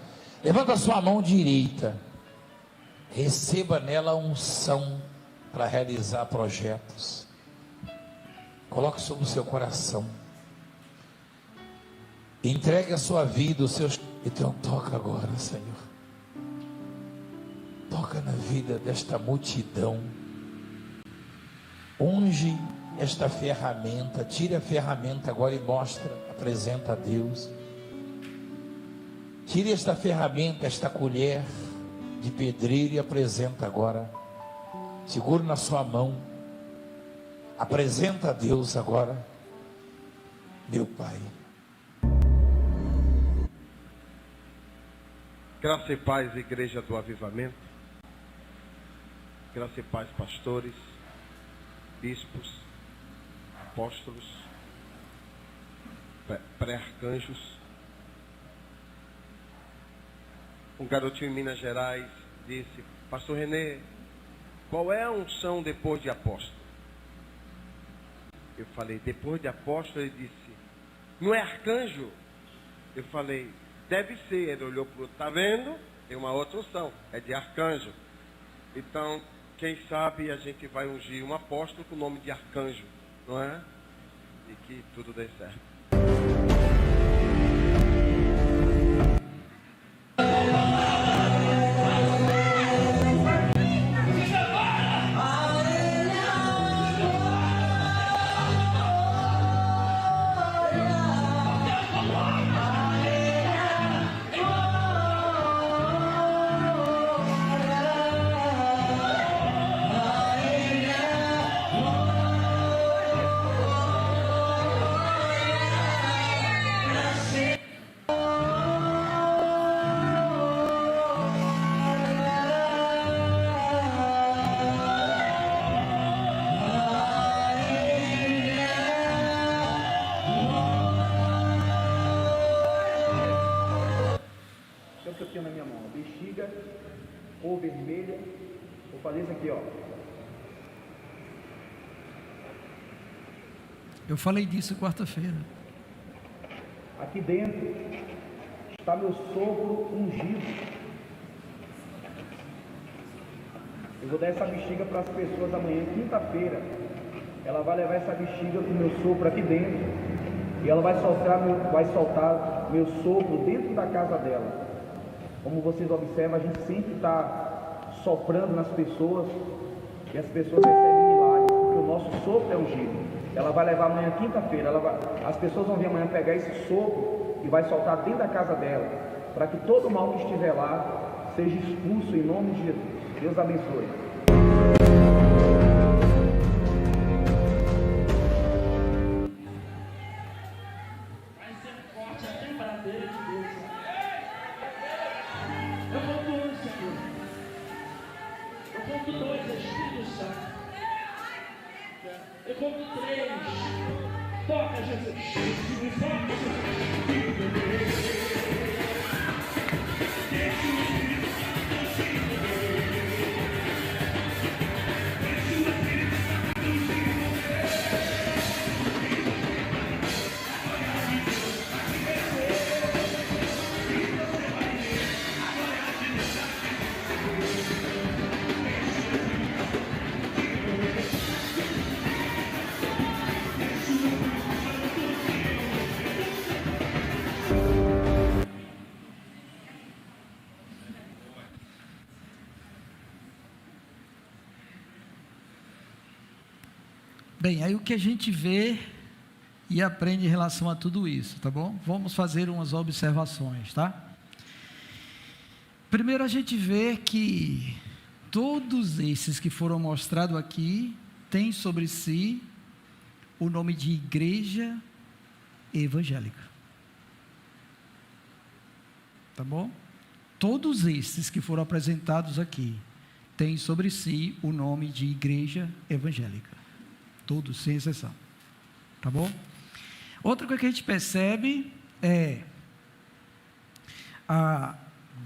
a sua mão direita. Receba nela a unção para realizar projetos. Coloque sobre o seu coração. Entregue a sua vida, os seus... Então toca agora, Senhor. Toca na vida desta multidão. Unge esta ferramenta. Tire a ferramenta agora e mostra. Apresenta a Deus. Tire esta ferramenta, esta colher de pedreiro e apresenta agora. Segura na sua mão. Apresenta a Deus agora. Meu Pai. Graça e paz, Igreja do Avivamento. Graça e paz, pastores, bispos, apóstolos, pré-arcanjos. Um garotinho em Minas Gerais disse: Pastor Renê, qual é a unção depois de apóstolo? Eu falei: depois de apóstolo? Ele disse: não é arcanjo? Eu falei: deve ser. Ele olhou para o outro: tá vendo? Tem uma outra unção, é de arcanjo. Então, quem sabe a gente vai ungir um apóstolo com o nome de arcanjo, não é? E que tudo dê certo. Ou vermelha, vou fazer isso aqui, ó. Eu falei disso quarta-feira. Aqui dentro está meu sogro ungido. Eu vou dar essa bexiga para as pessoas amanhã, quinta-feira. Ela vai levar essa bexiga com o meu sopro aqui dentro. E ela vai soltar meu sopro dentro da casa dela. Como vocês observam, a gente sempre está soprando nas pessoas e as pessoas recebem milagres, porque o nosso sopro é ungido. Ela vai levar amanhã, quinta-feira, as pessoas vão vir amanhã pegar esse sopro e vai soltar dentro da casa dela, para que todo mal que estiver lá seja expulso em nome de Jesus. Deus abençoe. Eu conto 3. Toca, Jesus. Toca, Bem, aí o que a gente vê e aprende em relação a tudo isso, tá bom? Vamos fazer umas observações, tá? Primeiro a gente vê que todos esses que foram mostrados aqui têm sobre si o nome de igreja evangélica. Tá bom? Todos esses que foram apresentados aqui têm sobre si o nome de igreja evangélica. Todos, sem exceção. Tá bom? Outra coisa que a gente percebe é a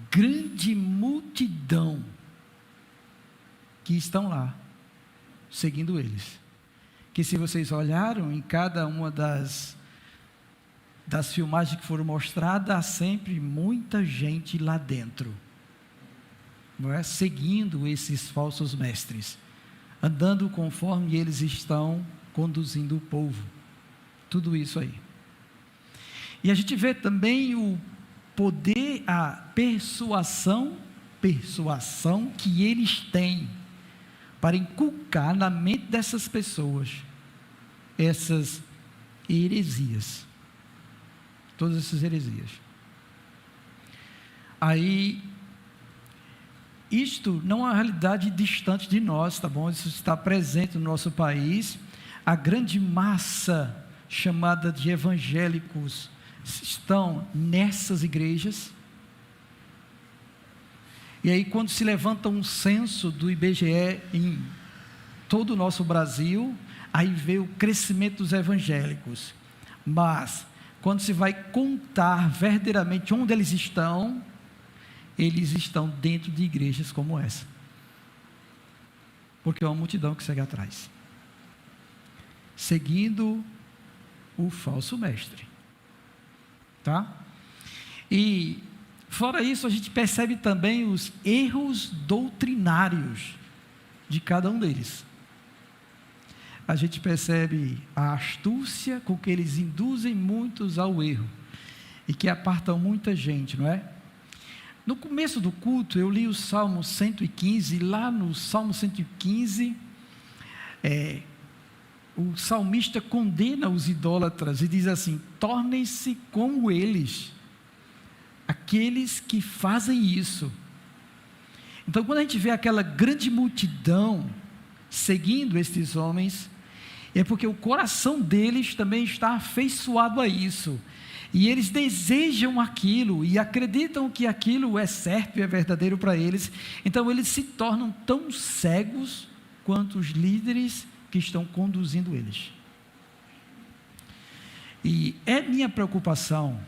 grande multidão que estão lá, seguindo eles. Que se vocês olharam em cada uma das filmagens que foram mostradas, há sempre muita gente lá dentro, não é? Seguindo esses falsos mestres, andando conforme eles estão conduzindo o povo. Tudo isso aí. E a gente vê também o poder, a persuasão que eles têm para inculcar na mente dessas pessoas essas heresias. Todas essas heresias. Aí, isto não é uma realidade distante de nós, tá bom? Isso está presente no nosso país. A grande massa chamada de evangélicos estão nessas igrejas. E aí, quando se levanta um censo do IBGE em todo o nosso Brasil, aí vê o crescimento dos evangélicos. Mas, quando se vai contar verdadeiramente onde eles estão dentro de igrejas como essa. Porque é uma multidão que segue atrás, seguindo o falso mestre. Tá? E, fora isso, a gente percebe também os erros doutrinários de cada um deles. A gente percebe a astúcia com que eles induzem muitos ao erro e que apartam muita gente, não é? No começo do culto, eu li o Salmo 115, e lá no Salmo 115, o salmista condena os idólatras e diz assim: tornem-se como eles, aqueles que fazem isso. Então, quando a gente vê aquela grande multidão seguindo estes homens, é porque o coração deles também está afeiçoado a isso, e eles desejam aquilo, e acreditam que aquilo é certo e é verdadeiro para eles. Então eles se tornam tão cegos quanto os líderes que estão conduzindo eles. E é minha preocupação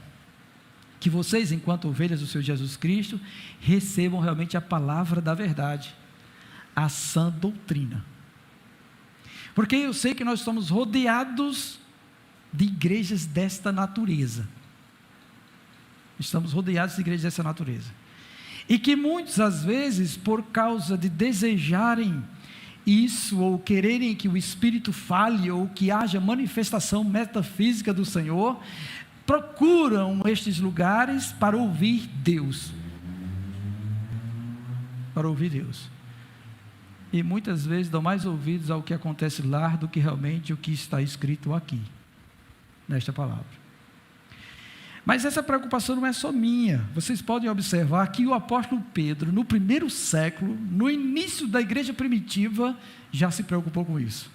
que vocês, enquanto ovelhas do Senhor Jesus Cristo, recebam realmente a palavra da verdade, a sã doutrina. Porque eu sei que nós estamos rodeados de igrejas desta natureza. Estamos rodeados de igrejas dessa natureza. E que muitos, às vezes, por causa de desejarem isso, ou quererem que o Espírito fale, ou que haja manifestação metafísica do Senhor, procuram estes lugares para ouvir Deus. Para ouvir Deus. E muitas vezes dão mais ouvidos ao que acontece lá do que realmente o que está escrito aqui, nesta palavra. Mas essa preocupação não é só minha. Vocês podem observar que o apóstolo Pedro, no primeiro século, no início da igreja primitiva, já se preocupou com isso.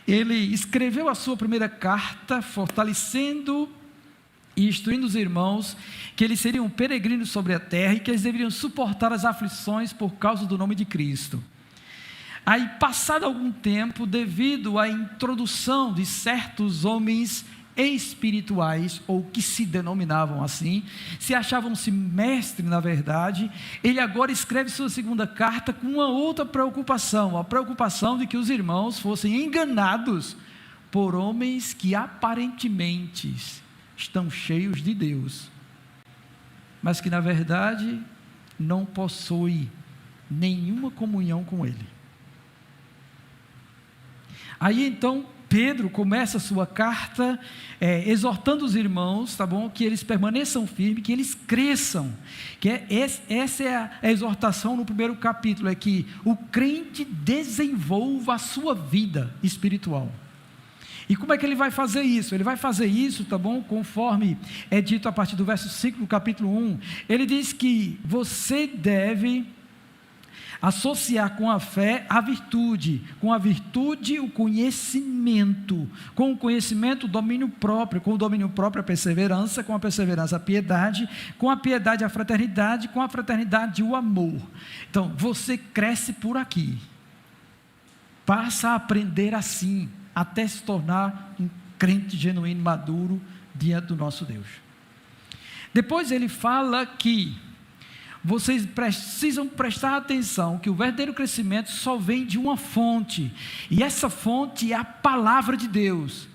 Ele escreveu a sua primeira carta, fortalecendo e instruindo os irmãos que eles seriam peregrinos sobre a terra e que eles deveriam suportar as aflições por causa do nome de Cristo. Aí, passado algum tempo, devido à introdução de certos homens espirituais, ou que se denominavam assim, se achavam-se mestres na verdade, ele agora escreve sua segunda carta com uma outra preocupação, a preocupação de que os irmãos fossem enganados por homens que aparentemente estão cheios de Deus, mas que na verdade não possuem nenhuma comunhão com Ele. Aí então Pedro começa a sua carta exortando os irmãos, tá bom? Que eles permaneçam firmes, que eles cresçam. Essa é a exortação no primeiro capítulo, é que o crente desenvolva a sua vida espiritual. E como é que ele vai fazer isso? Ele vai fazer isso, tá bom? Conforme é dito a partir do verso 5 do capítulo 1. Ele diz que você deve associar com a fé a virtude, com a virtude o conhecimento, com o conhecimento o domínio próprio, com o domínio próprio a perseverança, com a perseverança a piedade, com a piedade a fraternidade, com a fraternidade o amor. Então, você cresce por aqui, passa a aprender assim, até se tornar um crente genuíno, maduro, diante do nosso Deus. Depois ele fala que vocês precisam prestar atenção que o verdadeiro crescimento só vem de uma fonte, e essa fonte é a palavra de Deus,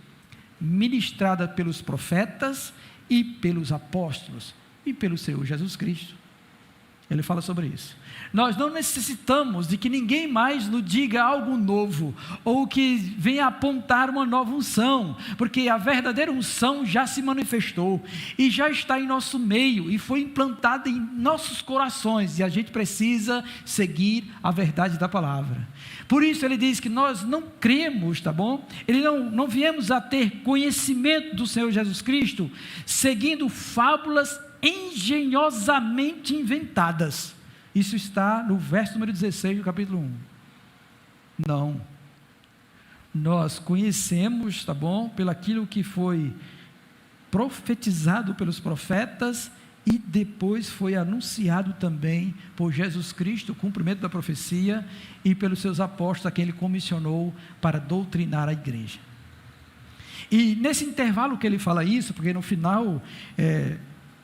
ministrada pelos profetas e pelos apóstolos e pelo Senhor Jesus Cristo. Ele fala sobre isso. Nós não necessitamos de que ninguém mais nos diga algo novo, ou que venha apontar uma nova unção, porque a verdadeira unção já se manifestou, e já está em nosso meio, e foi implantada em nossos corações, e a gente precisa seguir a verdade da palavra. Por isso ele diz que nós não cremos, tá bom? Ele não viemos a ter conhecimento do Senhor Jesus Cristo, seguindo fábulas engenhosamente inventadas. Isso está no verso número 16 do capítulo 1. Não. Nós conhecemos, tá bom? Pelo aquilo que foi profetizado pelos profetas e depois foi anunciado também por Jesus Cristo, o cumprimento da profecia, e pelos seus apóstolos, a quem ele comissionou para doutrinar a igreja. E nesse intervalo que ele fala isso, porque no final,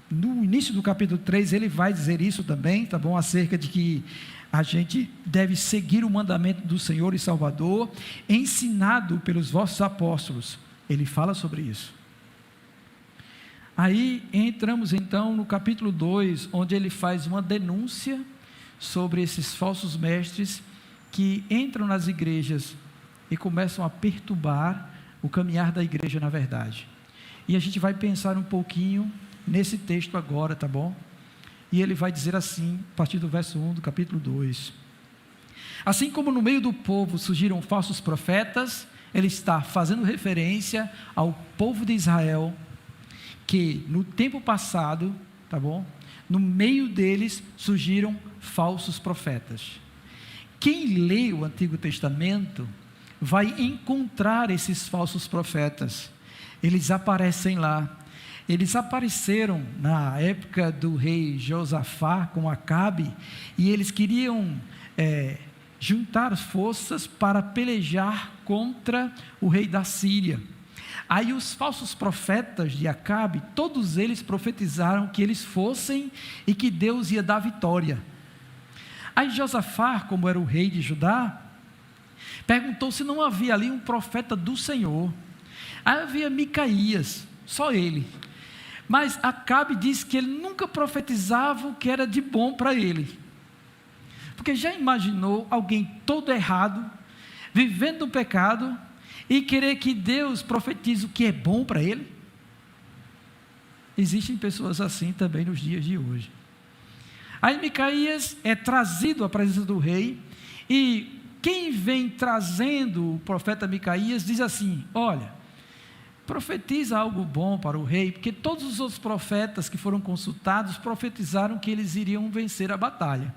no início do capítulo 3, ele vai dizer isso também, tá bom? Acerca de que a gente deve seguir o mandamento do Senhor e Salvador, ensinado pelos vossos apóstolos. Ele fala sobre isso. Aí entramos então no capítulo 2, onde ele faz uma denúncia sobre esses falsos mestres que entram nas igrejas e começam a perturbar o caminhar da igreja na verdade. E a gente vai pensar um pouquinho nesse texto agora, tá bom? E ele vai dizer assim, a partir do verso 1 do capítulo 2. Assim como no meio do povo surgiram falsos profetas, ele está fazendo referência ao povo de Israel, que no tempo passado, tá bom? No meio deles surgiram falsos profetas. Quem lê o Antigo Testamento vai encontrar esses falsos profetas. Eles aparecem lá. Eles apareceram na época do rei Josafá com Acabe, e eles queriam juntar forças para pelejar contra o rei da Síria. Aí os falsos profetas de Acabe, todos eles profetizaram que eles fossem e que Deus ia dar vitória. Aí Josafá, como era o rei de Judá, perguntou se não havia ali um profeta do Senhor. Aí havia Micaías, só ele. Mas Acabe disse que ele nunca profetizava o que era de bom para ele. Porque já imaginou alguém todo errado, vivendo no pecado, e querer que Deus profetize o que é bom para ele? Existem pessoas assim também nos dias de hoje. Aí Micaías é trazido à presença do rei, e quem vem trazendo o profeta Micaías diz assim: olha, profetiza algo bom para o rei, porque todos os outros profetas que foram consultados profetizaram que eles iriam vencer a batalha.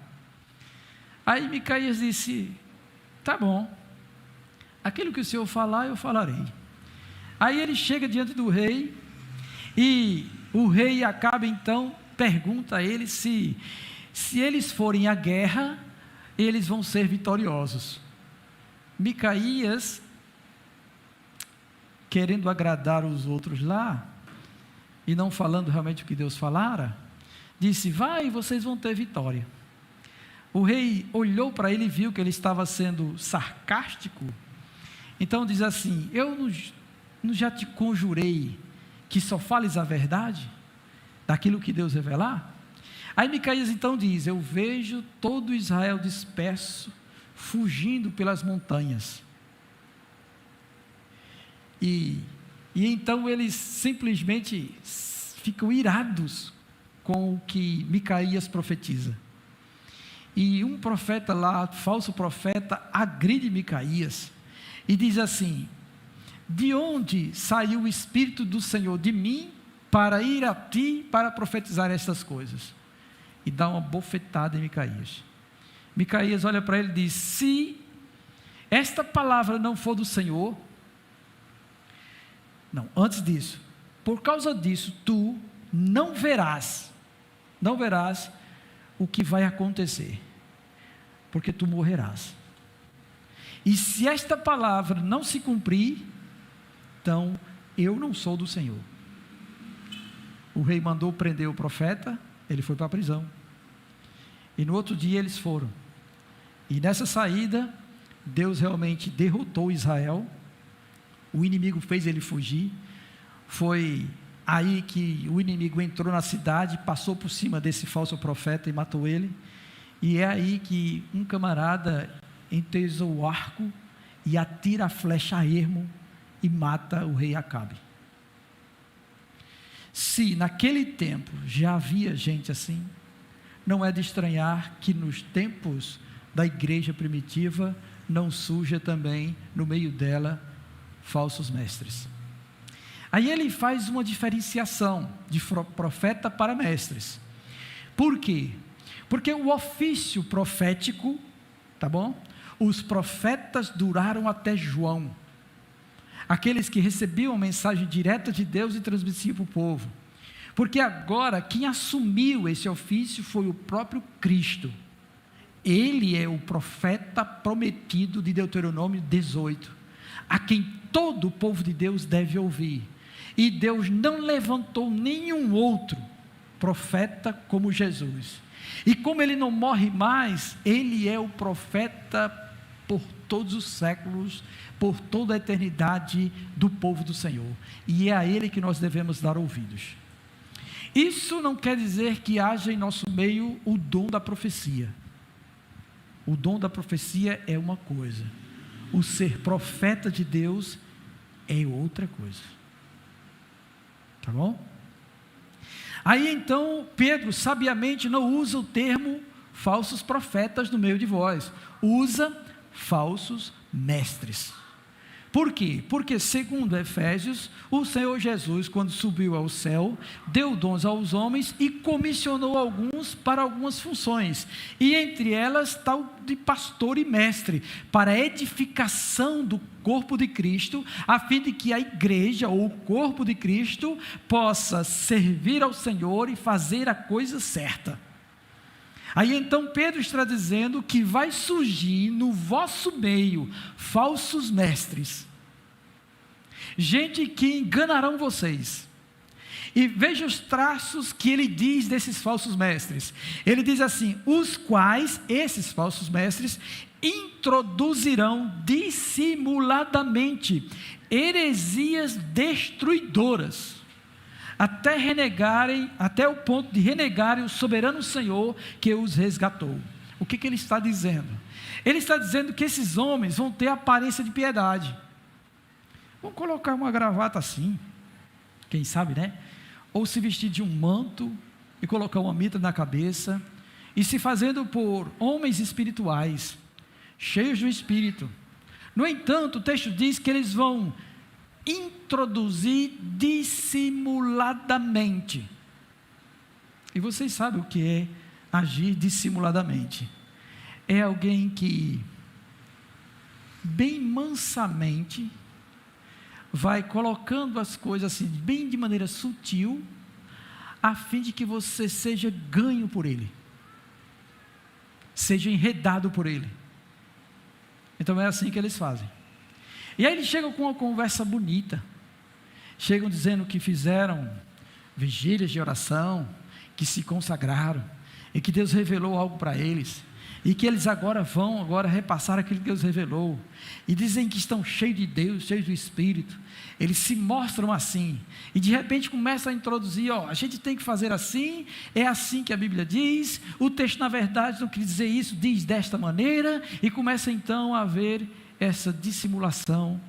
Aí Micaías disse: tá bom, aquilo que o Senhor falar, eu falarei. Aí ele chega diante do rei, e o rei Acabe então pergunta a ele se eles forem à guerra, eles vão ser vitoriosos. Micaías, querendo agradar os outros lá, e não falando realmente o que Deus falara, disse: vai, vocês vão ter vitória. O rei olhou para ele e viu que ele estava sendo sarcástico, então diz assim: eu não já te conjurei que só fales a verdade, daquilo que Deus revelar? Aí Micaías então diz: eu vejo todo Israel disperso, fugindo pelas montanhas. E então eles simplesmente ficam irados com o que Micaías profetiza. E um profeta lá, falso profeta, agride Micaías e diz assim: de onde saiu o Espírito do Senhor de mim para ir a ti para profetizar estas coisas? E dá uma bofetada em Micaías. Micaías olha para ele e diz: se esta palavra não for do Senhor, não, antes disso, por causa disso, tu não verás o que vai acontecer, porque tu morrerás. E se esta palavra não se cumprir, então eu não sou do Senhor. O rei mandou prender o profeta, ele foi para a prisão. E no outro dia eles foram. E nessa saída, Deus realmente derrotou Israel. O inimigo fez ele fugir. Foi aí que o inimigo entrou na cidade, passou por cima desse falso profeta e matou ele. E é aí que um camarada entesou o arco e atira a flecha a ermo e mata o rei Acabe. Se naquele tempo já havia gente assim, não é de estranhar que nos tempos da igreja primitiva não surja também no meio dela falsos mestres. Aí ele faz uma diferenciação de profeta para mestres. Por quê? Porque o ofício profético, tá bom? Os profetas duraram até João. Aqueles que recebiam a mensagem direta de Deus e transmitiam para o povo. Porque agora quem assumiu esse ofício foi o próprio Cristo. Ele é o profeta prometido de Deuteronômio 18, a quem todo o povo de Deus deve ouvir. E Deus não levantou nenhum outro profeta como Jesus. E como ele não morre mais, ele é o profeta por todos os séculos, por toda a eternidade do povo do Senhor. E é a ele que nós devemos dar ouvidos. Isso não quer dizer que haja em nosso meio o dom da profecia. O dom da profecia é uma coisa. O ser profeta de Deus é outra coisa. Tá bom? Aí então Pedro sabiamente não usa o termo falsos profetas no meio de vós, usa falsos mestres. Por quê? Porque segundo Efésios, o Senhor Jesus, quando subiu ao céu, deu dons aos homens e comissionou alguns para algumas funções, e entre elas tal de pastor e mestre, para a edificação do corpo de Cristo, a fim de que a igreja ou o corpo de Cristo possa servir ao Senhor e fazer a coisa certa. Aí então Pedro está dizendo que vai surgir no vosso meio falsos mestres, gente que enganarão vocês. E veja os traços que ele diz desses falsos mestres. Ele diz assim: os quais, esses falsos mestres, introduzirão dissimuladamente heresias destruidoras, até o ponto de renegarem o soberano Senhor que os resgatou. O que ele está dizendo? Ele está dizendo que esses homens vão ter aparência de piedade, vão colocar uma gravata assim, quem sabe, né? Ou se vestir de um manto e colocar uma mitra na cabeça, e se fazendo por homens espirituais, cheios do Espírito. No entanto, o texto diz que eles vão introduzir dissimuladamente. E vocês sabem o que é agir dissimuladamente? É alguém que bem mansamente vai colocando as coisas assim, bem de maneira sutil, a fim de que você seja ganho por ele, seja enredado por ele. Então é assim que eles fazem. E aí eles chegam com uma conversa bonita, chegam dizendo que fizeram vigílias de oração, que se consagraram, e que Deus revelou algo para eles, e que eles vão repassar aquilo que Deus revelou, e dizem que estão cheios de Deus, cheios do Espírito. Eles se mostram assim, e de repente começam a introduzir: a gente tem que fazer assim, é assim que a Bíblia diz, o texto na verdade não quer dizer isso, diz desta maneira, e começa então a haver essa dissimulação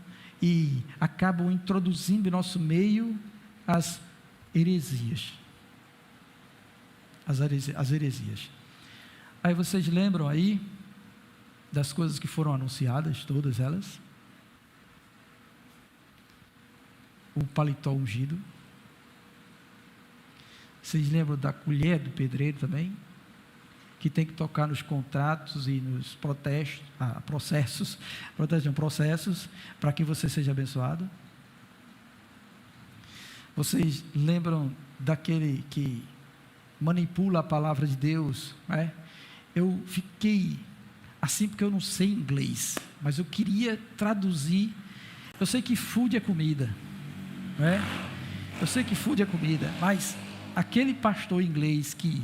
e acabam introduzindo em nosso meio as heresias. As heresias. Aí vocês lembram aí das coisas que foram anunciadas, todas elas? O paletó ungido. Vocês lembram da colher do pedreiro também? Que tem que tocar nos contratos e nos processos para que você seja abençoado. Vocês lembram daquele que manipula a palavra de Deus, né? Eu fiquei assim porque eu não sei inglês, mas eu queria traduzir. Eu sei que food é comida, né? Eu sei que food é comida, mas aquele pastor inglês que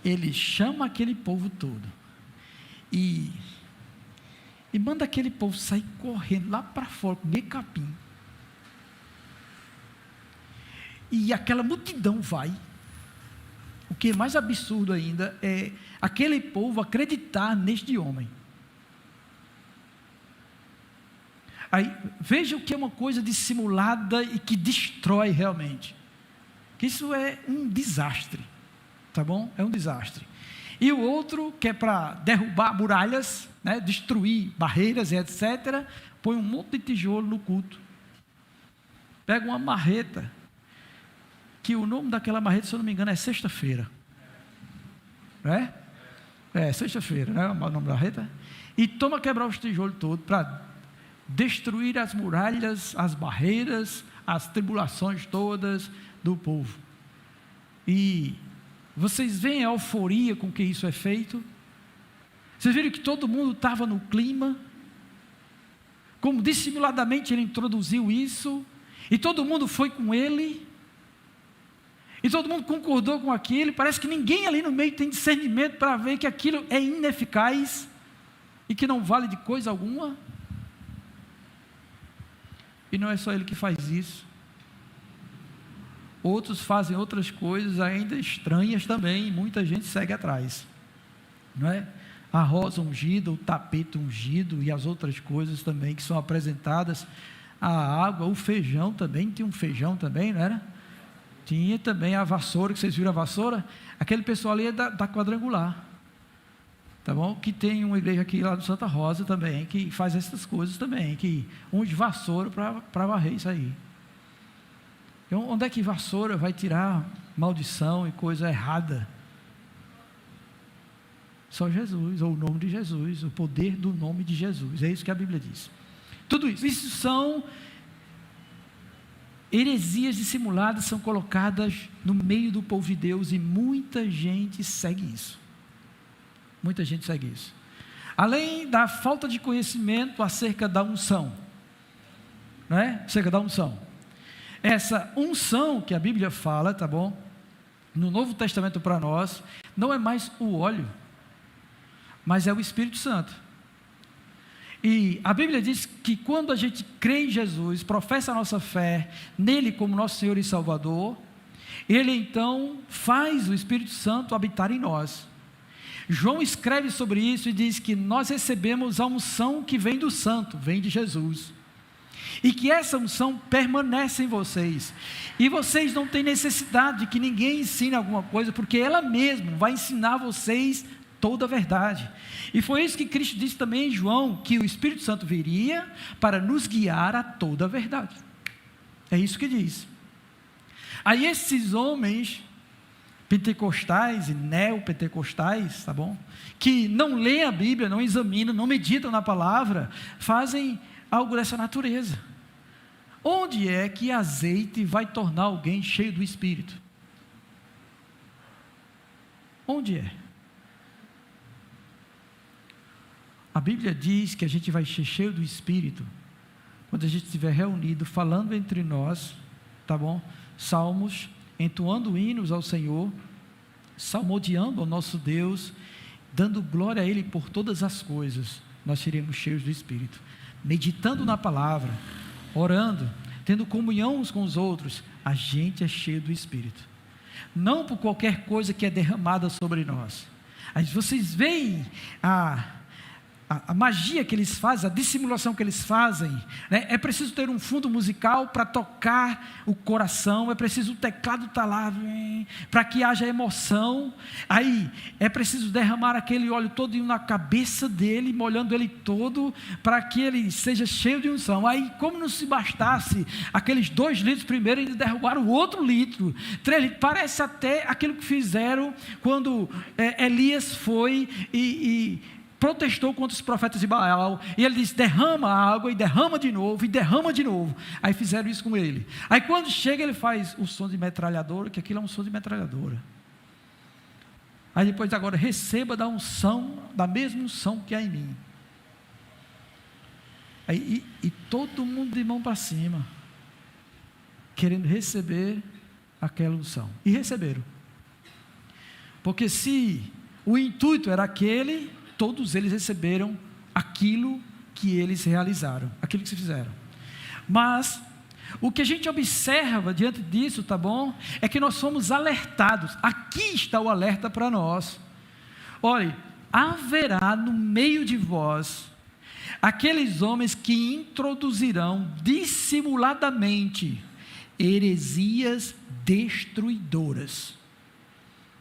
ele chama aquele povo todo e manda aquele povo sair correndo lá para fora, comer capim, e aquela multidão vai. O que é mais absurdo ainda é aquele povo acreditar neste homem. Aí, veja o que é uma coisa dissimulada e que destrói realmente. Que isso é um desastre, tá bom? É um desastre. E o outro, que é para derrubar muralhas, né, destruir barreiras e etc., põe um monte de tijolo no culto. Pega uma marreta, que o nome daquela marreta, se eu não me engano, é sexta-feira. Né? É sexta-feira, né? O nome da marreta. E toma quebrar os tijolos todos para destruir as muralhas, as barreiras, as tribulações todas do povo. E vocês veem a euforia com que isso é feito? Vocês viram que todo mundo estava no clima? Como dissimuladamente ele introduziu isso, e todo mundo foi com ele, e todo mundo concordou com aquilo. Parece que ninguém ali no meio tem discernimento para ver que aquilo é ineficaz e que não vale de coisa alguma. E não é só ele que faz isso. Outros fazem outras coisas ainda estranhas também, e muita gente segue atrás, não é? A rosa ungida, o tapete ungido e as outras coisas também que são apresentadas, a água, o feijão também, tinha um feijão também, não era? Tinha também a vassoura, que vocês viram a vassoura? Aquele pessoal ali é da Quadrangular, tá bom? Que tem uma igreja aqui lá do Santa Rosa também, que faz essas coisas também, que unge vassoura para varrer isso aí. Então, onde é que vassoura vai tirar maldição e coisa errada? Só Jesus, ou o nome de Jesus, o poder do nome de Jesus, é isso que a Bíblia diz. Tudo isso são heresias dissimuladas, são colocadas no meio do povo de Deus, e muita gente segue isso. Muita gente segue isso. Além da falta de conhecimento acerca da unção, né? Acerca da unção. Essa unção que a Bíblia fala, tá bom? No Novo Testamento para nós, não é mais o óleo, mas é o Espírito Santo. E a Bíblia diz que quando a gente crê em Jesus, professa a nossa fé nele como nosso Senhor e Salvador, ele então faz o Espírito Santo habitar em nós. João escreve sobre isso e diz que nós recebemos a unção que vem do Santo, vem de Jesus, e que essa unção permanece em vocês, e vocês não têm necessidade de que ninguém ensine alguma coisa, porque ela mesma vai ensinar vocês toda a verdade. E foi isso que Cristo disse também em João, que o Espírito Santo viria para nos guiar a toda a verdade. É isso que diz. Aí esses homens pentecostais e neopentecostais, tá bom? Que não leem a Bíblia, não examinam, não meditam na palavra, fazem algo dessa natureza. Onde é que azeite vai tornar alguém cheio do Espírito? Onde é? A Bíblia diz que a gente vai ser cheio do Espírito quando a gente estiver reunido, falando entre nós, tá bom? Salmos, entoando hinos ao Senhor, salmodiando ao nosso Deus, dando glória a Ele por todas as coisas. Nós seremos cheios do Espírito, meditando na palavra, orando, tendo comunhão uns com os outros. A gente é cheio do Espírito, não por qualquer coisa que é derramada sobre nós. Aí vocês veem a a magia que eles fazem, a dissimulação que eles fazem, né? É preciso ter um fundo musical para tocar o coração, é preciso o teclado estar lá, para que haja emoção. Aí é preciso derramar aquele óleo todo na cabeça dele, molhando ele todo, para que ele seja cheio de unção. Aí, como não se bastasse aqueles 2 litros primeiro, eles derrubaram o outro litro, 3 litros. Parece até aquilo que fizeram quando Elias foi e protestou contra os profetas de Baal, e ele disse: derrama a água, e derrama de novo, e derrama de novo. Aí fizeram isso com ele. Aí quando chega, ele faz o som de metralhadora, que aquilo é um som de metralhadora. Aí depois, agora, receba da unção, da mesma unção que há em mim. Aí, e todo mundo de mão para cima, querendo receber aquela unção. E receberam. Porque se o intuito era aquele, todos eles receberam aquilo que eles realizaram, aquilo que se fizeram. Mas o que a gente observa diante disso, tá bom? É que nós somos alertados. Aqui está o alerta para nós. Olhe, haverá no meio de vós aqueles homens que introduzirão dissimuladamente heresias destruidoras.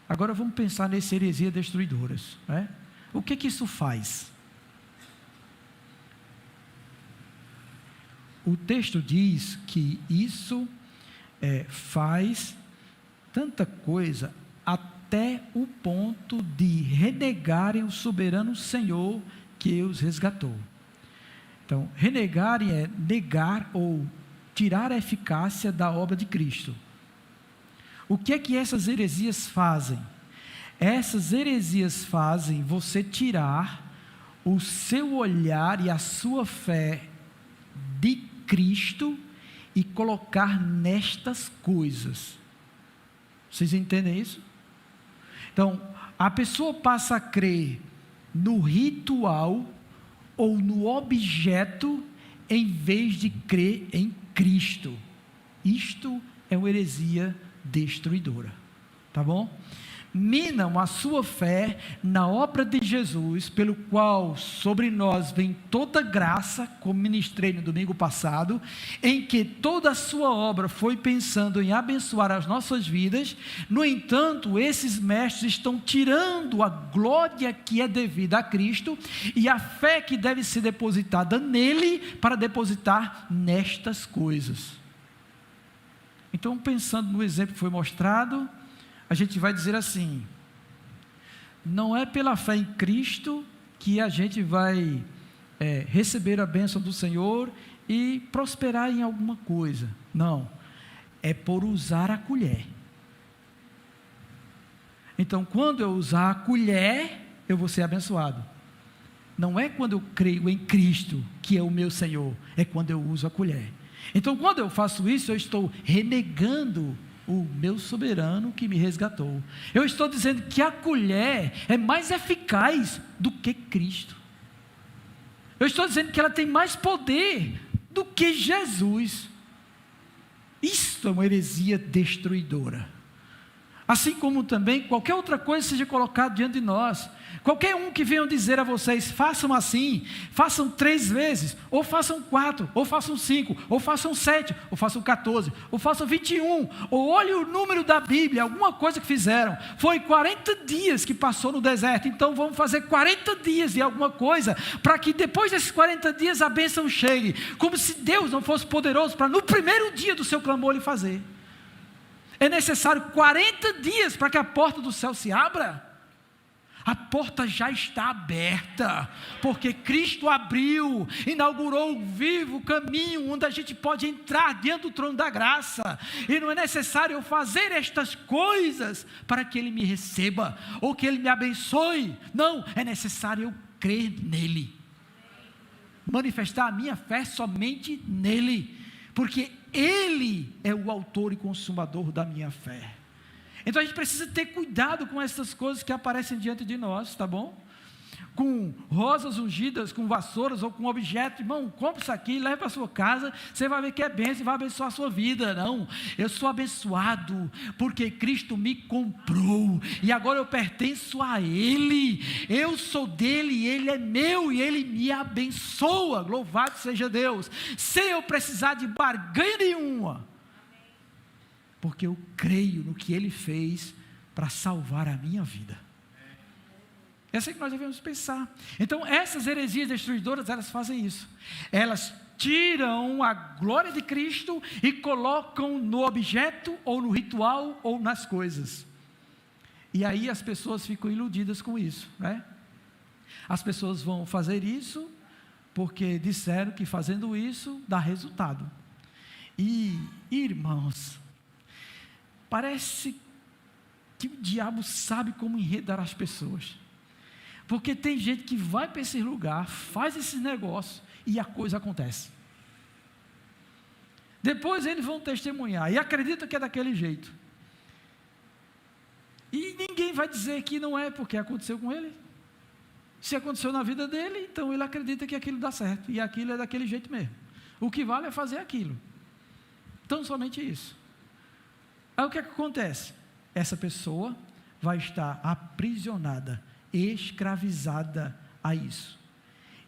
Agora vamos pensar nessa heresia destruidoras, né? O que isso faz? O texto diz que isso faz tanta coisa até o ponto de renegarem o soberano Senhor que os resgatou. Então, renegarem é negar ou tirar a eficácia da obra de Cristo. O que é que essas heresias fazem? Essas heresias fazem você tirar o seu olhar e a sua fé de Cristo e colocar nestas coisas. Vocês entendem isso? Então, a pessoa passa a crer no ritual ou no objeto em vez de crer em Cristo. Isto é uma heresia destruidora, tá bom? Minam a sua fé na obra de Jesus, pelo qual sobre nós vem toda graça, como ministrei no domingo passado, em que toda a sua obra foi pensando em abençoar as nossas vidas. No entanto, esses mestres estão tirando a glória que é devida a Cristo e a fé que deve ser depositada nele para depositar nestas coisas. Então, pensando no exemplo que foi mostrado, a gente vai dizer assim: não é pela fé em Cristo que a gente vai receber a bênção do Senhor e prosperar em alguma coisa. Não, é por usar a colher. Então, quando eu usar a colher, eu vou ser abençoado. Não é quando eu creio em Cristo, que é o meu Senhor, é quando eu uso a colher. Então, quando eu faço isso, eu estou renegando o meu soberano que me resgatou. Eu estou dizendo que a colher é mais eficaz do que Cristo. Eu estou dizendo que ela tem mais poder do que Jesus. Isso é uma heresia destruidora. Assim como também qualquer outra coisa seja colocada diante de nós. Qualquer um que venham dizer a vocês: façam assim, façam 3 vezes, ou façam 4, ou façam 5, ou façam 7, ou façam 14, ou façam 21, ou olhe o número da Bíblia, alguma coisa que fizeram. Foi 40 dias que passou no deserto, então vamos fazer 40 dias de alguma coisa, para que depois desses 40 dias a bênção chegue, como se Deus não fosse poderoso para no primeiro dia do seu clamor lhe fazer. É necessário 40 dias para que a porta do céu se abra. A porta já está aberta, porque Cristo abriu, inaugurou o vivo caminho, onde a gente pode entrar diante do trono da graça, e não é necessário eu fazer estas coisas, para que Ele me receba, ou que Ele me abençoe. Não, é necessário eu crer nele, manifestar a minha fé somente nele, porque Ele é o autor e consumador da minha fé. Então a gente precisa ter cuidado com essas coisas que aparecem diante de nós, tá bom? com rosas ungidas, com vassouras ou com objetos. Irmão, compre isso aqui, leve para a sua casa, você vai ver que é bênção e vai abençoar a sua vida. Não, eu sou abençoado porque Cristo me comprou e agora eu pertenço a Ele, eu sou dele e Ele é meu e Ele me abençoa. Louvado seja Deus, sem eu precisar de barganha nenhuma, porque eu creio no que Ele fez para salvar a minha vida. É assim que nós devemos pensar. Então, essas heresias destruidoras, elas fazem isso. Elas tiram a glória de Cristo e colocam no objeto, ou no ritual, ou nas coisas. E aí as pessoas ficam iludidas com isso, né? As pessoas vão fazer isso porque disseram que fazendo isso dá resultado. E, irmãos, parece que o diabo sabe como enredar as pessoas. Porque tem gente que vai para esse lugar, faz esse negócio e a coisa acontece. Depois eles vão testemunhar e acreditam que é daquele jeito. E ninguém vai dizer que não é porque aconteceu com ele. Se aconteceu na vida dele, então ele acredita que aquilo dá certo e aquilo é daquele jeito mesmo. O que vale é fazer aquilo. Então somente isso. Aí o que é que acontece? Essa pessoa vai estar aprisionada, escravizada a isso.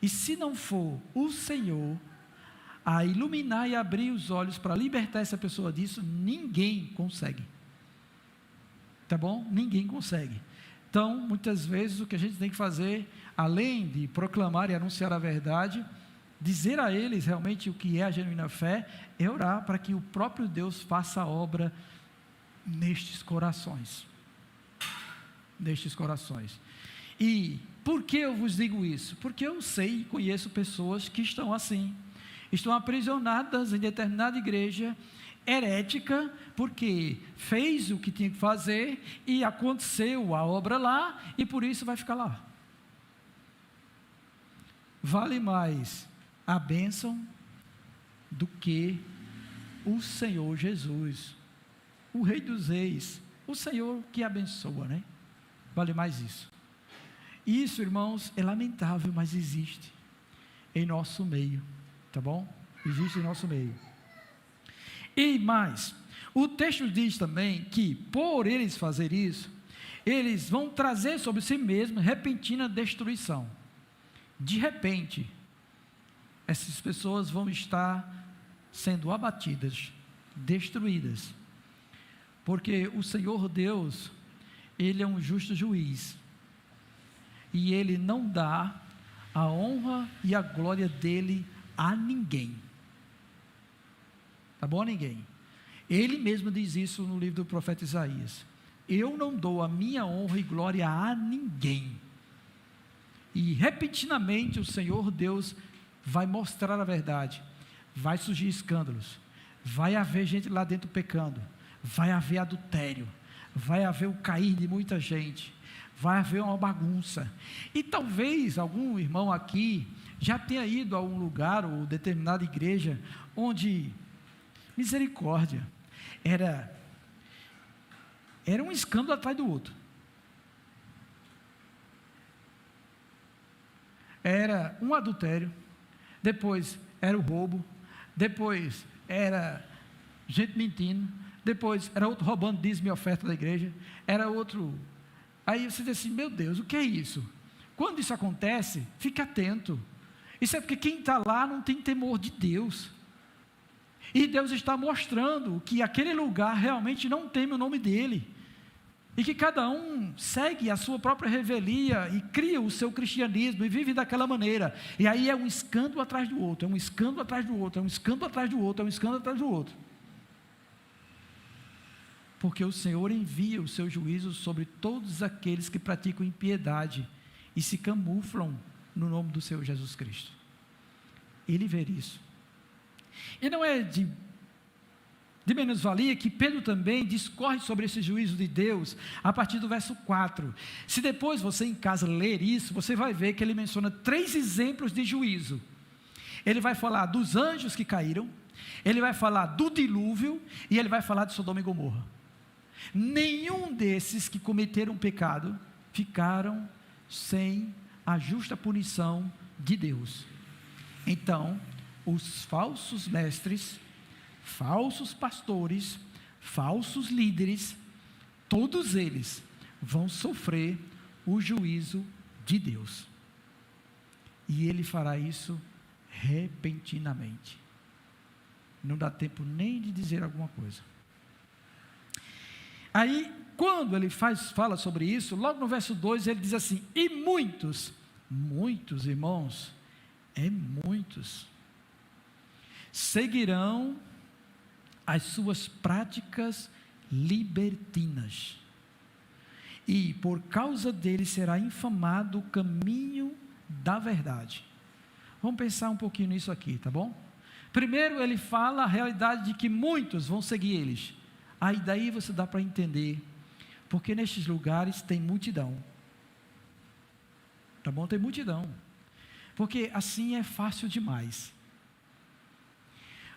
E se não for o Senhor a iluminar e abrir os olhos para libertar essa pessoa disso, ninguém consegue. Tá bom? Ninguém consegue. Então, muitas vezes o que a gente tem que fazer, além de proclamar e anunciar a verdade, dizer a eles realmente o que é a genuína fé, é orar para que o próprio Deus faça a obra nestes corações. Nestes corações. E por que eu vos digo isso? Porque eu sei e conheço pessoas que estão assim, estão aprisionadas em determinada igreja herética, porque fez o que tinha que fazer e aconteceu a obra lá, e por isso vai ficar lá. Vale mais a bênção do que o Senhor Jesus, o Rei dos Reis, o Senhor que abençoa, né? Vale mais isso. Isso, irmãos, é lamentável, mas existe em nosso meio, tá bom? Existe em nosso meio. E mais, o texto diz também que, por eles fazer isso, eles vão trazer sobre si mesmos repentina destruição. De repente, essas pessoas vão estar sendo abatidas, destruídas, porque o Senhor Deus, Ele é um justo juiz, e Ele não dá a honra e a glória dEle a ninguém. Tá bom? A ninguém. Ele mesmo diz isso no livro do profeta Isaías. Eu não dou a minha honra e glória a ninguém. E repentinamente o Senhor Deus vai mostrar a verdade. Vai surgir escândalos. Vai haver gente lá dentro pecando. Vai haver adultério. Vai haver o cair de muita gente. Vai haver uma bagunça. E talvez algum irmão aqui já tenha ido a um lugar ou determinada igreja onde, misericórdia, era um escândalo atrás do outro. Era um adultério, depois era o roubo, depois era gente mentindo, depois era outro roubando dízimo e oferta da igreja, era outro. Aí você diz assim, meu Deus, o que é isso? Quando isso acontece, fique atento. Isso é porque quem está lá não tem temor de Deus. E Deus está mostrando que aquele lugar realmente não teme o nome dEle. E que cada um segue a sua própria revelia e cria o seu cristianismo e vive daquela maneira. E aí é um escândalo atrás do outro, é um escândalo atrás do outro, é um escândalo atrás do outro, é um escândalo atrás do outro. Porque o Senhor envia o seu juízo sobre todos aqueles que praticam impiedade e se camuflam no nome do Senhor Jesus Cristo. Ele vê isso. E não é de menos-valia que Pedro também discorre sobre esse juízo de Deus a partir do verso 4. Se depois você em casa ler isso, você vai ver que ele menciona 3 exemplos de juízo. Ele vai falar dos anjos que caíram, ele vai falar do dilúvio e ele vai falar de Sodoma e Gomorra. Nenhum desses que cometeram pecado ficaram sem a justa punição de Deus. Então, os falsos mestres, falsos pastores, falsos líderes, todos eles vão sofrer o juízo de Deus. E ele fará isso repentinamente. Não dá tempo nem de dizer alguma coisa. Aí, quando ele fala sobre isso, logo no verso 2, ele diz assim: e muitos, irmãos, muitos, seguirão as suas práticas libertinas, e por causa dele será infamado o caminho da verdade. Vamos pensar um pouquinho nisso aqui, tá bom? Primeiro ele fala a realidade de que muitos vão seguir eles. Aí daí você dá para entender, porque nestes lugares tem multidão. Tá bom? Tem multidão. Porque assim é fácil demais.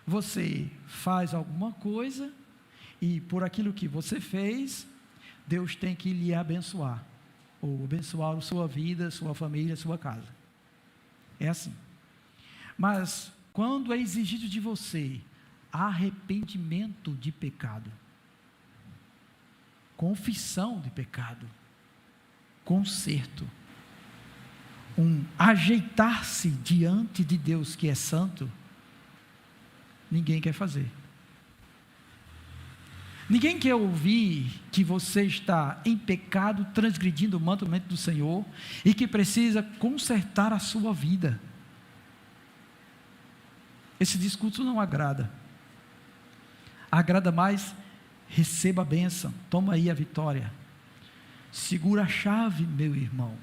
Você faz alguma coisa e por aquilo que você fez, Deus tem que lhe abençoar, ou abençoar a sua vida, sua família, sua casa. É assim. Mas quando é exigido de você arrependimento de pecado, confissão de pecado, conserto, ajeitar-se diante de Deus que é santo, ninguém quer fazer. Ninguém quer ouvir que você está em pecado, transgredindo o mandamento do Senhor e que precisa consertar a sua vida. Esse discurso não agrada. Agrada mais, receba a bênção, toma aí a vitória. Segura a chave, meu irmão.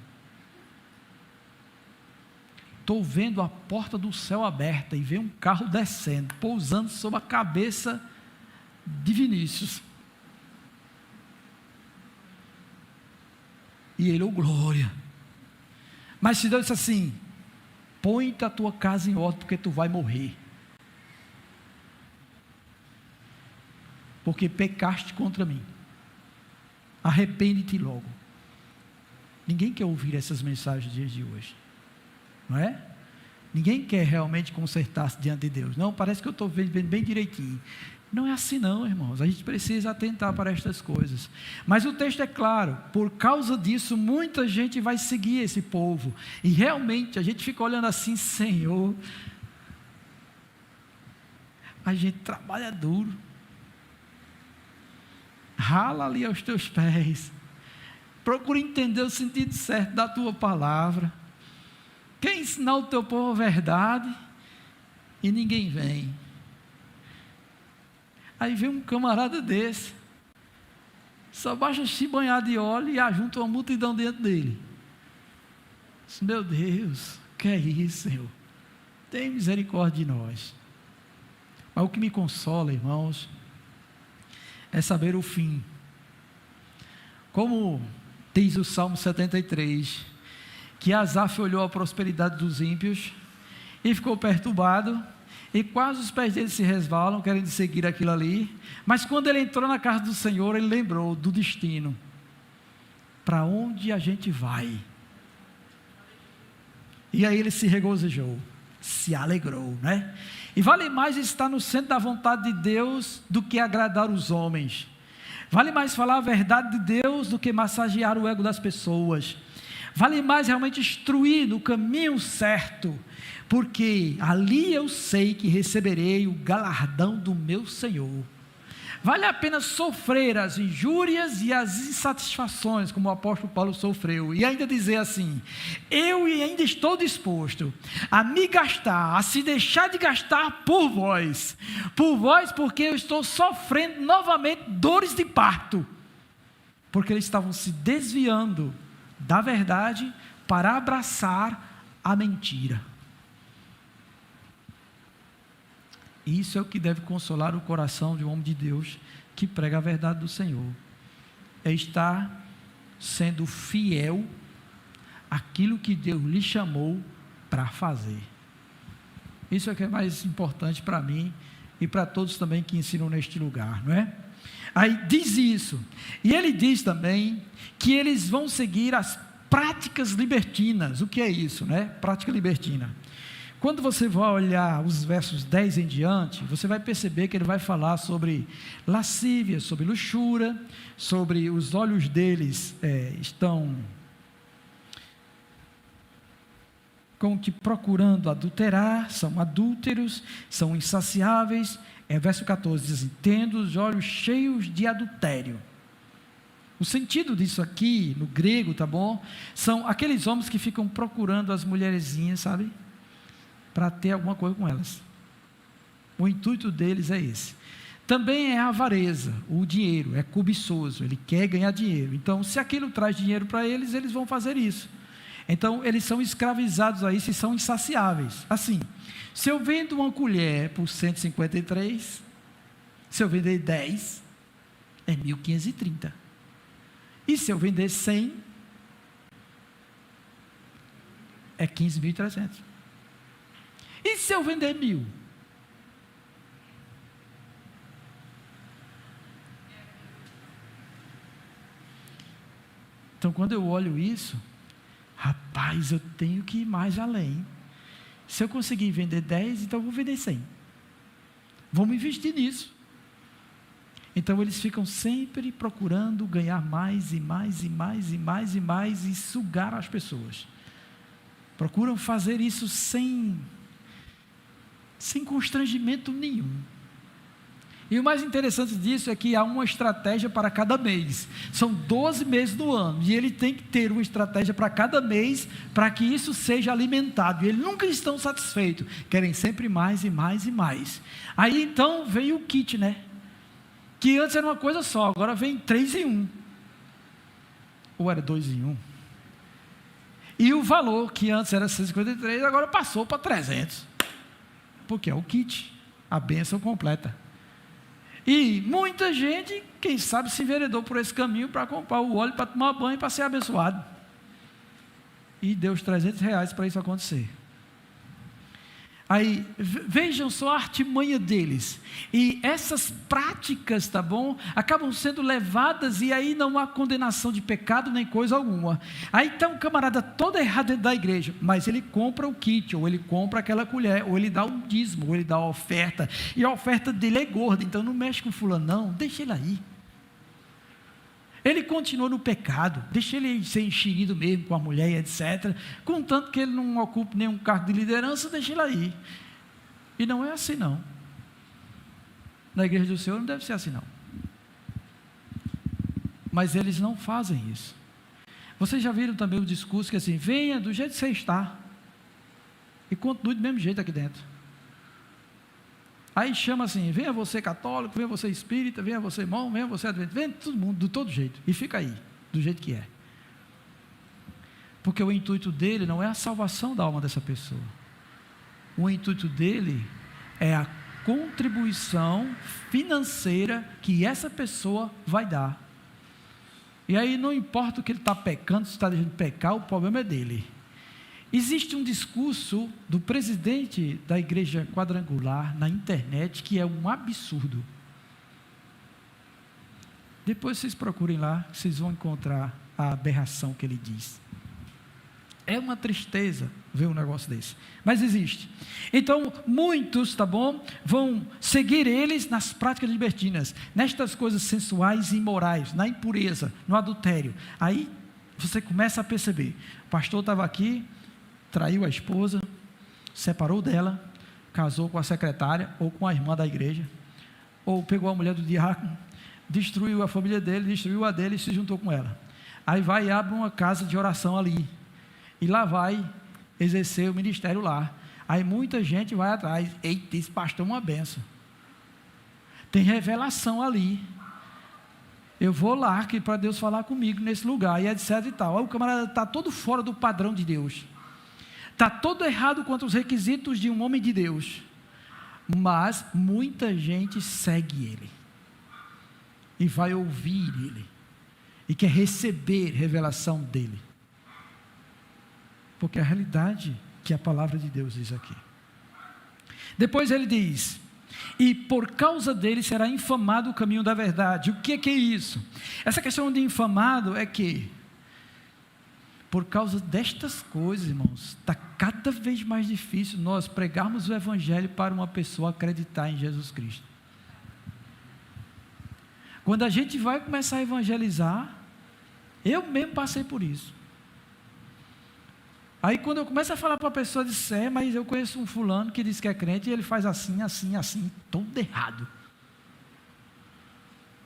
Estou vendo a porta do céu aberta e vem um carro descendo, pousando sobre a cabeça de Vinícius. E ele, glória. Mas se Deus disse assim: põe a tua casa em ordem, porque tu vai morrer. Porque pecaste contra mim. Arrepende-te logo. Ninguém quer ouvir essas mensagens dos dias de hoje. Não é? Ninguém quer realmente consertar-se diante de Deus. Não, parece que eu estou vendo bem direitinho. Não é assim não, irmãos. A gente precisa atentar para estas coisas. Mas o texto é claro. Por causa disso, muita gente vai seguir esse povo. E realmente, a gente fica olhando assim: Senhor, a gente trabalha duro. Rala ali aos teus pés. Procura entender o sentido certo da tua palavra. Quer ensinar o teu povo a verdade e ninguém vem. Aí vem um camarada desse, só basta se banhar de óleo e ajunta uma multidão dentro dele. Meu Deus, que é isso, Senhor? Tem misericórdia de nós. Mas o que me consola, irmãos, é saber o fim. Como diz o Salmo 73, que Asaf olhou a prosperidade dos ímpios e ficou perturbado, e quase os pés dele se resvalam, querendo seguir aquilo ali. Mas quando ele entrou na casa do Senhor, ele lembrou do destino. Para onde a gente vai? E aí ele se regozijou, se alegrou, né? E vale mais estar no centro da vontade de Deus do que agradar os homens. Vale mais falar a verdade de Deus do que massagear o ego das pessoas. Vale mais realmente instruir no caminho certo, porque ali eu sei que receberei o galardão do meu Senhor. Vale a pena sofrer as injúrias e as insatisfações, como o apóstolo Paulo sofreu, e ainda dizer assim: eu ainda estou disposto a me gastar, a se deixar de gastar por vós, porque eu estou sofrendo novamente dores de parto, porque eles estavam se desviando da verdade para abraçar a mentira. Isso é o que deve consolar o coração de um homem de Deus que prega a verdade do Senhor. É estar sendo fiel àquilo que Deus lhe chamou para fazer. Isso é o que é mais importante para mim e para todos também que ensinam neste lugar, não é? Aí diz isso. E ele diz também que eles vão seguir as práticas libertinas. O que é isso, né? Prática libertina. Quando você vai olhar os versos 10 em diante, você vai perceber que ele vai falar sobre lascívia, sobre luxúria, sobre os olhos deles estão com que procurando adulterar, são adúlteros, são insaciáveis. Verso 14 diz assim, tendo os olhos cheios de adultério. O sentido disso aqui, no grego, tá bom? São aqueles homens que ficam procurando as mulherzinhas, sabe? Para ter alguma coisa com elas. O intuito deles é esse. Também é a avareza, o dinheiro, é cobiçoso, ele quer ganhar dinheiro. Então, se aquilo traz dinheiro para eles, eles vão fazer isso. Então, eles são escravizados a isso e são insaciáveis. Assim, se eu vendo uma colher por 153, se eu vender 10, é 1.530. E se eu vender 100, é 15.300. E se eu vender 1.000? Então, quando eu olho isso, rapaz, eu tenho que ir mais além. Se eu conseguir vender 10, então eu vou vender 100. Vamos investir nisso. Então, eles ficam sempre procurando ganhar mais e mais e mais e mais e mais e sugar as pessoas. Procuram fazer isso sem constrangimento nenhum. E o mais interessante disso é que há uma estratégia para cada mês. São 12 meses do ano, e ele tem que ter uma estratégia para cada mês, para que isso seja alimentado. E eles nunca estão satisfeitos, querem sempre mais e mais e mais. Aí então vem o kit, né? Que antes era uma coisa só, agora vem 3 em 1. Ou era 2 em 1. E o valor, que antes era 153, agora passou para 300. Porque é o kit, a bênção completa. E muita gente, quem sabe, se enveredou por esse caminho para comprar o óleo, para tomar banho, para ser abençoado. E deu os R$300 para isso acontecer. Aí, vejam só a artimanha deles. E essas práticas, tá bom? Acabam sendo levadas e aí não há condenação de pecado nem coisa alguma. Aí está um camarada todo errado dentro da igreja, mas ele compra o kit, ou ele compra aquela colher, ou ele dá um dízimo, ou ele dá a oferta. E a oferta dele é gorda, então não mexe com fulano não, deixa ele aí. Ele continua no pecado, deixa ele ser enxerido mesmo com a mulher, etc. Contanto que ele não ocupe nenhum cargo de liderança, deixa ele aí. E não é assim não. Na igreja do Senhor não deve ser assim não. Mas eles não fazem isso. Vocês já viram também o discurso que assim, venha do jeito que você está, e continue do mesmo jeito aqui dentro. Aí chama assim, venha você católico, venha você espírita, venha você irmão, venha você adventista, venha todo mundo, de todo jeito, e fica aí, do jeito que é. Porque o intuito dele não é a salvação da alma dessa pessoa. O intuito dele é a contribuição financeira que essa pessoa vai dar. E aí não importa o que ele está pecando, se está deixando de pecar, o problema é dele. Existe um discurso do presidente da igreja quadrangular na internet que é um absurdo. Depois vocês procurem lá, vocês vão encontrar a aberração que ele diz. É uma tristeza ver um negócio desse, mas existe. Então muitos, tá bom, vão seguir eles nas práticas libertinas, nestas coisas sensuais e imorais, na impureza, no adultério. Aí você começa a perceber, o pastor estava aqui, traiu a esposa, separou dela, casou com a secretária ou com a irmã da igreja, ou pegou a mulher do diácono, destruiu a família dele, destruiu a dele e se juntou com ela. Aí vai e abre uma casa de oração ali, e lá vai exercer o ministério lá. Aí muita gente vai atrás, eita, esse pastor é uma benção, tem revelação ali, eu vou lá para Deus falar comigo nesse lugar, e etc e tal. Aí o camarada está todo fora do padrão de Deus, está todo errado quanto aos requisitos de um homem de Deus, mas muita gente segue ele, e vai ouvir ele, e quer receber revelação dele, porque é a realidade que a palavra de Deus diz aqui. Depois ele diz, e por causa dele será infamado o caminho da verdade. O que é isso? Essa questão de infamado é que, Por causa destas coisas, irmãos, está cada vez mais difícil nós pregarmos o Evangelho para uma pessoa acreditar em Jesus Cristo. Quando a gente vai começar a evangelizar, eu mesmo passei por isso. Aí quando eu começo a falar para a pessoa, diz, mas eu conheço um fulano que diz que é crente e ele faz assim, assim, assim, tudo errado.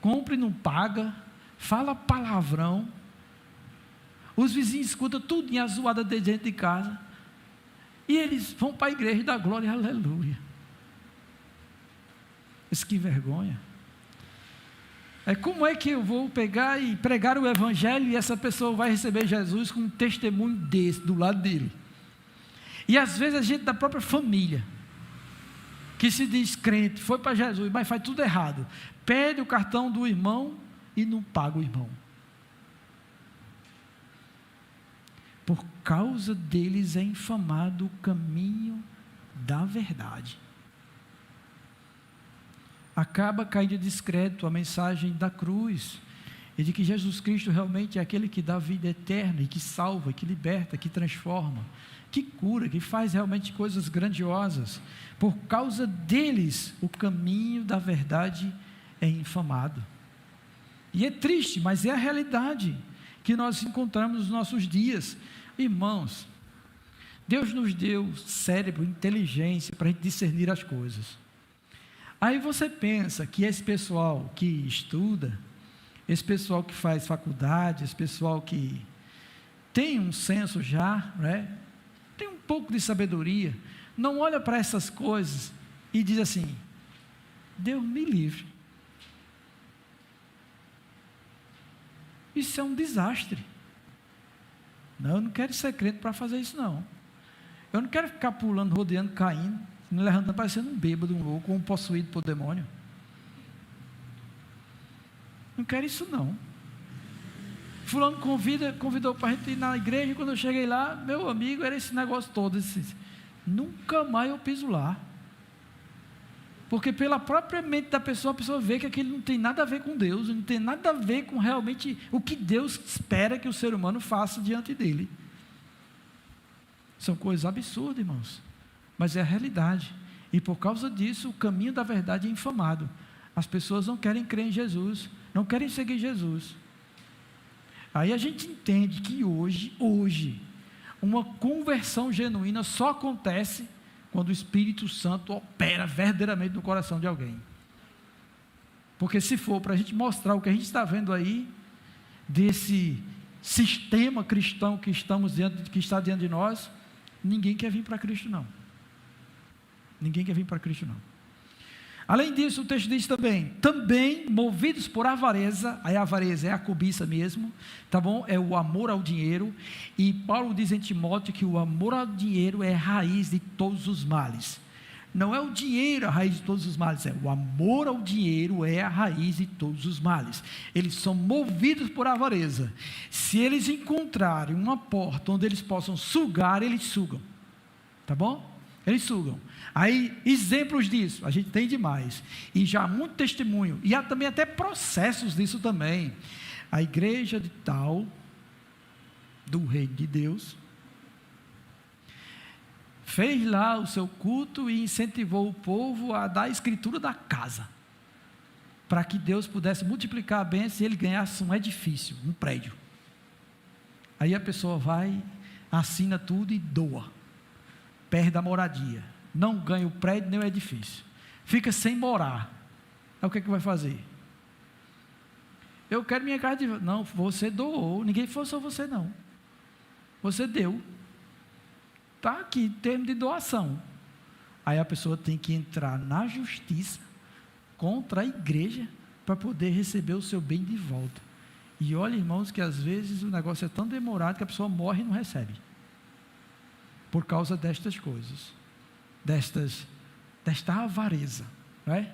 Compra e não paga, fala palavrão, os vizinhos escutam tudo em a zoada de dentro de casa, e eles vão para a igreja e dá glória, aleluia. Isso que vergonha. Como é que eu vou pegar e pregar o Evangelho e essa pessoa vai receber Jesus com um testemunho desse, do lado dele? E às vezes a gente da própria família, que se diz crente, foi para Jesus, mas faz tudo errado. Pede o cartão do irmão e não paga o irmão. Por causa deles é infamado o caminho da verdade. Acaba caindo em descrédito a mensagem da cruz, e de que Jesus Cristo realmente é aquele que dá vida eterna, e que salva, que liberta, que transforma, que cura, que faz realmente coisas grandiosas. Por causa deles, o caminho da verdade é infamado. E é triste, mas é a realidade que nós encontramos nos nossos dias. Irmãos, Deus nos deu cérebro, inteligência para a gente discernir as coisas. Aí você pensa que esse pessoal que estuda, esse pessoal que faz faculdade, esse pessoal que tem um senso já, né, tem um pouco de sabedoria, não olha para essas coisas e diz assim, Deus me livre. Isso é um desastre. Não, eu não quero ser crente para fazer isso não. Eu não quero ficar pulando, rodeando, caindo, me levantando, parecendo um bêbado, um louco, ou um possuído por demônio. Não quero isso não. Fulano convidou para a gente ir na igreja, e quando eu cheguei lá, meu amigo, era esse negócio todo, nunca mais eu piso lá. Porque pela própria mente da pessoa, a pessoa vê que aquilo não tem nada a ver com Deus, não tem nada a ver com realmente o que Deus espera que o ser humano faça diante dele. São coisas absurdas, irmãos, mas é a realidade, e por causa disso, o caminho da verdade é infamado. As pessoas não querem crer em Jesus, não querem seguir Jesus. Aí a gente entende que hoje, uma conversão genuína só acontece quando o Espírito Santo opera verdadeiramente no coração de alguém. Porque se for para a gente mostrar o que a gente está vendo aí, desse sistema cristão que está diante de nós, ninguém quer vir para Cristo não. Ninguém quer vir para Cristo não. Além disso, o texto diz também movidos por avareza, aí a avareza é a cobiça mesmo, tá bom? É o amor ao dinheiro, e Paulo diz em Timóteo que o amor ao dinheiro é a raiz de todos os males. Não é o dinheiro a raiz de todos os males, é o amor ao dinheiro é a raiz de todos os males. Eles são movidos por avareza. Se eles encontrarem uma porta onde eles possam sugar, eles sugam, tá bom? Eles sugam. Aí, exemplos disso, a gente tem demais, e já há muito testemunho, e há também até processos disso também. A igreja de tal, do reino de Deus, fez lá o seu culto e incentivou o povo a dar a escritura da casa, para que Deus pudesse multiplicar a bênção e ele ganhasse um edifício, um prédio. Aí a pessoa vai, assina tudo e doa, perde a moradia, não ganha o prédio nem o edifício, fica sem morar. Aí o que vai fazer? Eu quero minha casa de volta. Não, você doou, ninguém forçou você não, você deu, está aqui, termo de doação. Aí a pessoa tem que entrar na justiça contra a igreja para poder receber o seu bem de volta. E olha, irmãos, que às vezes o negócio é tão demorado que a pessoa morre e não recebe, por causa destas coisas, desta avareza, não é?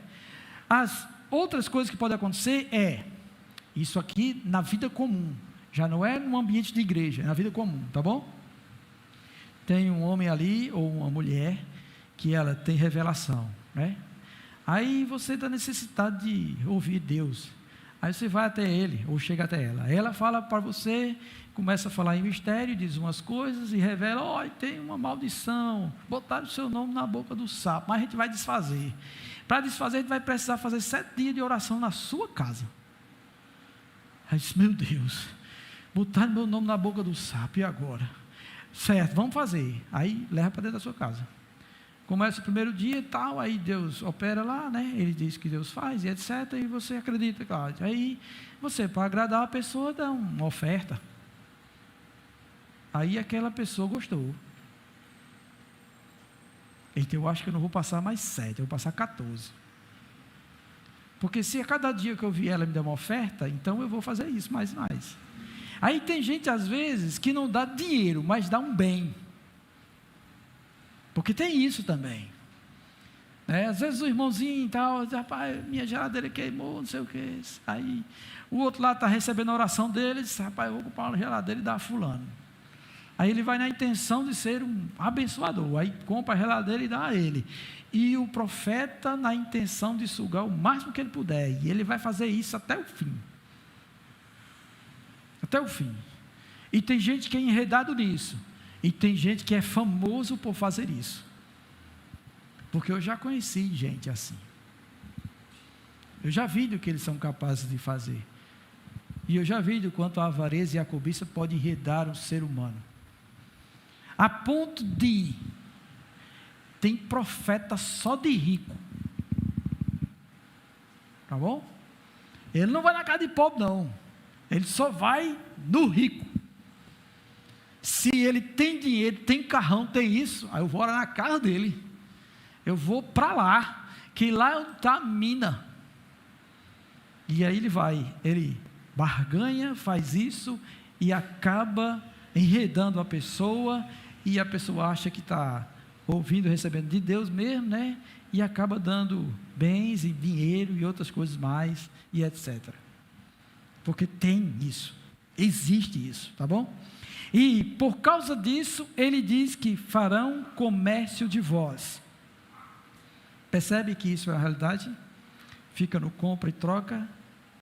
As outras coisas que podem acontecer isso aqui na vida comum, já não é no ambiente de igreja, é na vida comum, tá bom? Tem um homem ali, ou uma mulher, que ela tem revelação, né? Aí você está necessitado de ouvir Deus, Aí você vai até ele, ou chega até ela. Ela fala para você, começa a falar em mistério, diz umas coisas e revela: ó, tem uma maldição, botaram o seu nome na boca do sapo, mas a gente vai desfazer. Para desfazer, a gente vai precisar fazer 7 dias de oração na sua casa. Aí disse: meu Deus, botaram meu nome na boca do sapo, e agora? Certo, vamos fazer. Aí leva para dentro da sua casa. Começa o primeiro dia e tal, aí Deus opera lá, né? Ele diz que Deus faz e etc. E você acredita, claro. Aí você, para agradar a pessoa, dá uma oferta. Aí aquela pessoa gostou. Então eu acho que eu não vou passar mais 7, eu vou passar 14. Porque se a cada dia que eu vi ela me der uma oferta, então eu vou fazer isso mais e mais. Aí tem gente às vezes que não dá dinheiro, mas dá um bem. Porque tem isso também. Às vezes o irmãozinho e tal, rapaz, minha geladeira queimou, não sei o que. Aí o outro lá está recebendo a oração dele, diz: rapaz, eu vou comprar uma geladeira e dar a fulano. Aí ele vai na intenção de ser um abençoador, aí compra a geladeira e dá a ele. E o profeta na intenção de sugar o máximo que ele puder. E ele vai fazer isso até o fim. Até o fim. E tem gente que é enredado nisso. E tem gente que é famoso por fazer isso. Porque eu já conheci gente assim. Eu já vi do que eles são capazes de fazer. E eu já vi do quanto a avareza e a cobiça podem enredar um ser humano. A ponto de... tem profeta só de rico. Tá bom? Ele não vai na casa de pobre, não. Ele só vai no rico. Se ele tem dinheiro, tem carrão, tem isso, aí eu vou orar na casa dele. Eu vou para lá, que lá está a mina. E aí ele barganha, faz isso e acaba enredando a pessoa, e a pessoa acha que está ouvindo, recebendo de Deus mesmo, né? E acaba dando bens e dinheiro e outras coisas mais, e etc. Porque tem isso, existe isso, tá bom? E por causa disso, ele diz que farão comércio de vós. Percebe que isso é a realidade? Fica no compra e troca,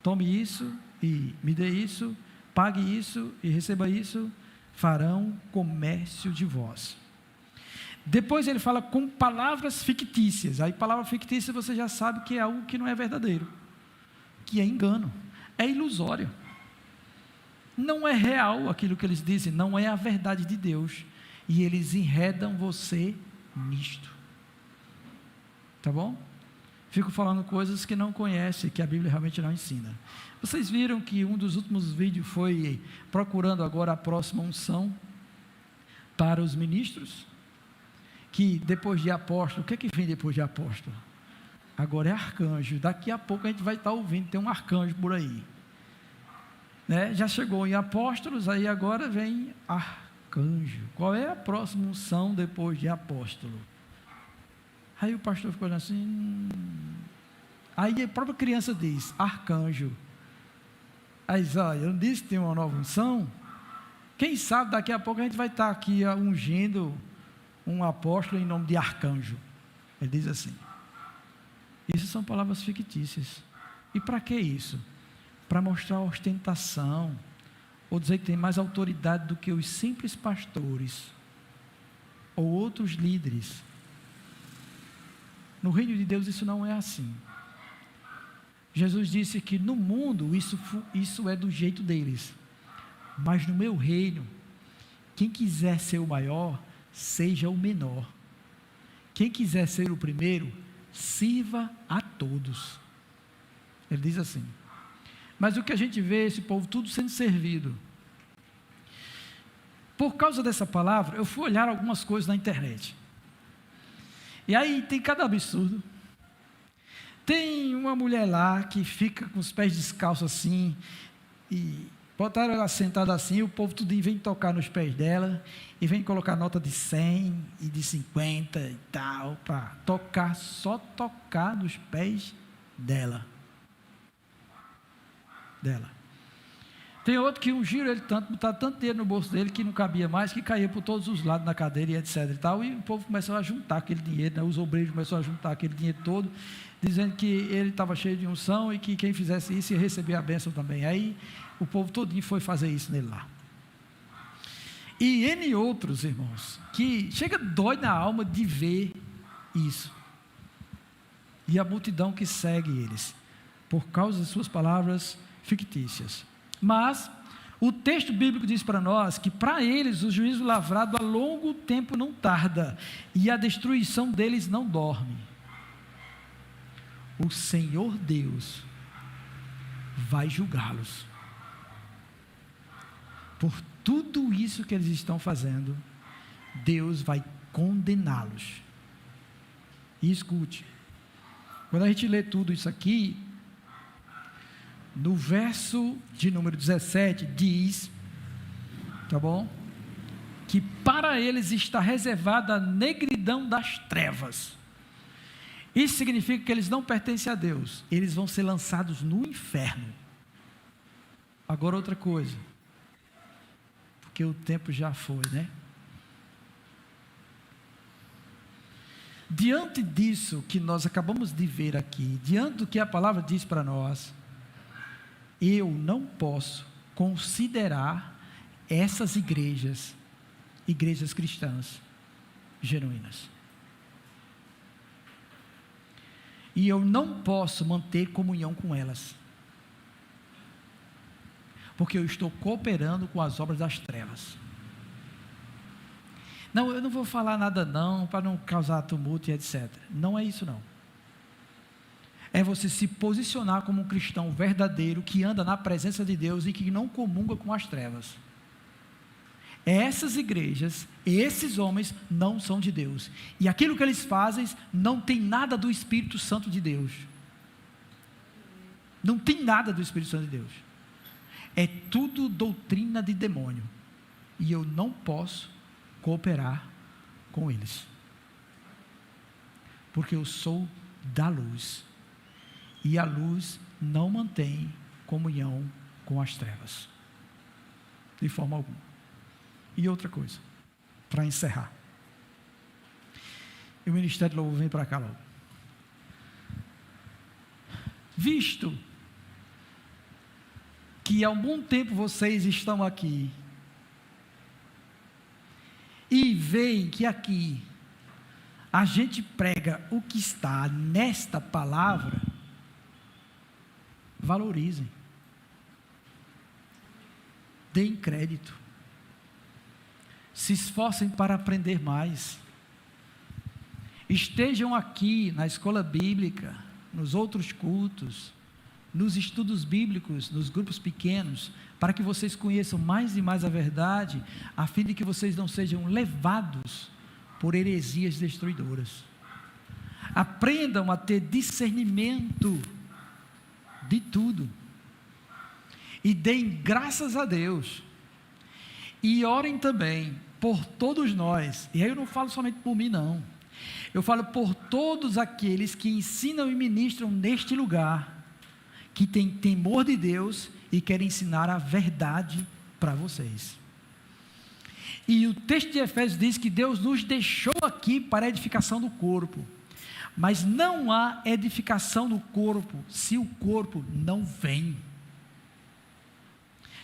tome isso e me dê isso, pague isso e receba isso. Farão comércio de vós. Depois ele fala com palavras fictícias. Aí palavra fictícia você já sabe que é algo que não é verdadeiro, que é engano, é ilusório. Não é real aquilo que eles dizem, não é a verdade de Deus. E eles enredam você nisto. Tá bom? Fico falando coisas que não conhecem, que a Bíblia realmente não ensina. Vocês viram que um dos últimos vídeos foi procurando agora a próxima unção para os ministros? Que depois de apóstolo, o que é que vem depois de apóstolo? Agora é arcanjo. Daqui a pouco a gente vai estar ouvindo, tem um arcanjo por aí. Já chegou em apóstolos, aí agora vem arcanjo. Qual é a próxima unção depois de apóstolo? Aí o pastor ficou assim. Aí a própria criança diz: arcanjo. Aí diz: olha, eu não disse que tem uma nova unção? Quem sabe daqui a pouco a gente vai estar aqui ungindo um apóstolo em nome de arcanjo. Ele diz assim. Isso são palavras fictícias. E para que isso? Para mostrar ostentação, ou dizer que tem mais autoridade do que os simples pastores, ou outros líderes. No reino de Deus isso não é assim. Jesus disse que no mundo isso é do jeito deles, mas no meu reino, quem quiser ser o maior, seja o menor. Quem quiser ser o primeiro, sirva a todos. Ele diz assim. Mas o que a gente vê, esse povo tudo sendo servido. Por causa dessa palavra, eu fui olhar algumas coisas na internet. E aí tem cada absurdo. Tem uma mulher lá que fica com os pés descalços assim, e botaram ela sentada assim, e o povo tudo vem tocar nos pés dela, e vem colocar nota de 100 e de 50 e tal, para tocar, só tocar nos pés dela. Tem outro que ungiram ele tanto, botaram tanto dinheiro no bolso dele que não cabia mais, que caía por todos os lados na cadeira e etc e tal, e o povo começou a juntar aquele dinheiro, né? Os obreiros começaram a juntar aquele dinheiro todo, dizendo que ele estava cheio de unção e que quem fizesse isso ia receber a bênção também. Aí o povo todinho foi fazer isso nele lá. E N outros, irmãos, que chega dói na alma de ver isso. E a multidão que segue eles, por causa de suas palavras fictícias. Mas o texto bíblico diz para nós que para eles o juízo lavrado a longo tempo não tarda, e a destruição deles não dorme. O Senhor Deus vai julgá-los por tudo isso que eles estão fazendo. Deus vai condená-los. E escute, quando a gente lê tudo isso aqui, no verso de número 17 diz, tá bom? Que para eles está reservada a negridão das trevas. Isso significa que eles não pertencem a Deus, eles vão ser lançados no inferno. Agora outra coisa, porque o tempo já foi, né? Diante disso que nós acabamos de ver aqui, diante do que a palavra diz para nós, eu não posso considerar essas igrejas cristãs genuínas. E eu não posso manter comunhão com elas, porque eu estou cooperando com as obras das trevas. Não, eu não vou falar nada não, para não causar tumulto e etc. Não é isso não. É você se posicionar como um cristão verdadeiro, que anda na presença de Deus e que não comunga com as trevas. Essas igrejas, esses homens não são de Deus, e aquilo que eles fazem não tem nada do Espírito Santo de Deus. Não tem nada do Espírito Santo de Deus. É tudo doutrina de demônio, e eu não posso cooperar com eles, porque eu sou da luz, e a luz não mantém comunhão com as trevas, de forma alguma. E outra coisa, para encerrar, e o Ministério de Louvor vem para cá logo. Visto que há um bom tempo vocês estão aqui, e veem que aqui a gente prega o que está nesta palavra, valorizem, deem crédito, se esforcem para aprender mais, estejam aqui na escola bíblica, nos outros cultos, nos estudos bíblicos, nos grupos pequenos, para que vocês conheçam mais e mais a verdade, a fim de que vocês não sejam levados por heresias destruidoras. Aprendam a ter discernimento de tudo, e deem graças a Deus, e orem também por todos nós. E aí eu não falo somente por mim não, eu falo por todos aqueles que ensinam e ministram neste lugar, que têm temor de Deus e querem ensinar a verdade para vocês. E o texto de Efésios diz que Deus nos deixou aqui para a edificação do corpo, mas não há edificação no corpo se o corpo não vem,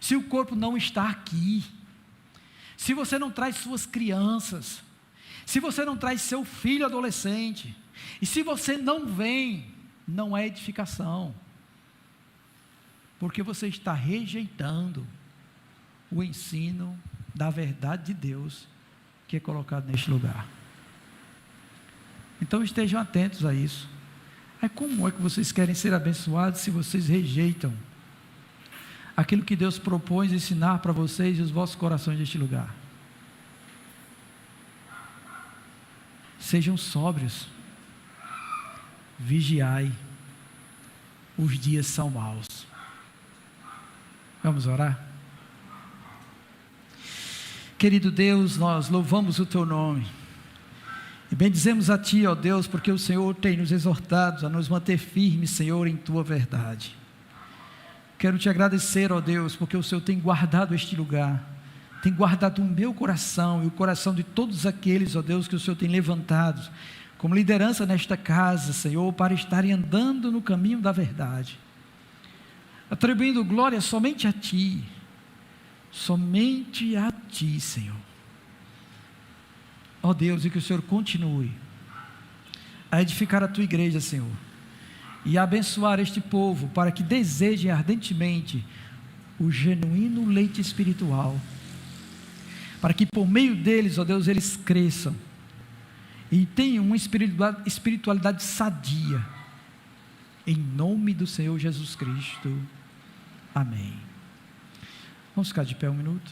se o corpo não está aqui, se você não traz suas crianças, se você não traz seu filho adolescente, e se você não vem, não é edificação, porque você está rejeitando o ensino da verdade de Deus que é colocado neste lugar. Então estejam atentos a isso. Como é que vocês querem ser abençoados se vocês rejeitam aquilo que Deus propôs ensinar para vocês e os vossos corações neste lugar? Sejam sóbrios, vigiai, os dias são maus. Vamos orar? Querido Deus, nós louvamos o Teu nome, e bendizemos a Ti, ó Deus, porque o Senhor tem nos exortado a nos manter firmes, Senhor, em Tua verdade. Quero te agradecer, ó Deus, porque o Senhor tem guardado este lugar, tem guardado o meu coração e o coração de todos aqueles, ó Deus, que o Senhor tem levantado como liderança nesta casa, Senhor, para estarem andando no caminho da verdade, atribuindo glória somente a Ti, Senhor. Ó Deus, e que o Senhor continue a edificar a Tua igreja, Senhor, e a abençoar este povo, para que desejem ardentemente o genuíno leite espiritual, para que por meio deles, ó Deus, eles cresçam, e tenham uma espiritualidade sadia, em nome do Senhor Jesus Cristo, amém. Vamos ficar de pé um minuto.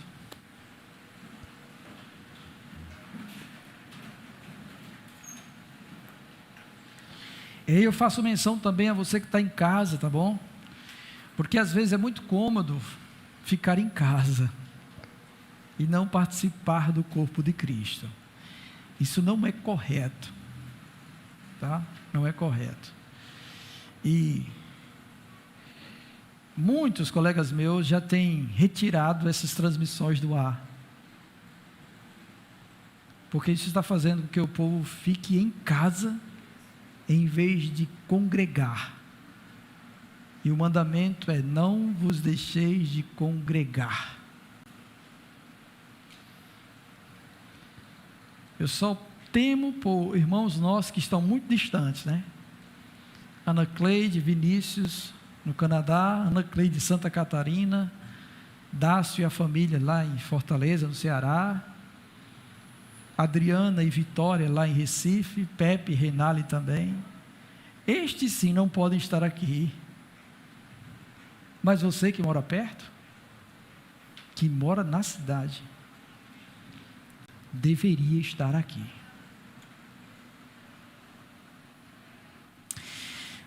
E eu faço menção também a você que está em casa, tá bom? Porque às vezes é muito cômodo ficar em casa e não participar do corpo de Cristo. Isso não é correto, tá? Não é correto. E muitos colegas meus já têm retirado essas transmissões do ar, porque isso está fazendo com que o povo fique em casa em vez de congregar. E o mandamento é: não vos deixeis de congregar. Eu só temo por irmãos nossos que estão muito distantes, né? Ana Cleide, Vinícius no Canadá, Ana Cleide de Santa Catarina, Dácio e a família lá em Fortaleza, no Ceará, Adriana e Vitória lá em Recife, Pepe e Renale também. Estes sim não podem estar aqui, mas você que mora perto, que mora na cidade, deveria estar aqui.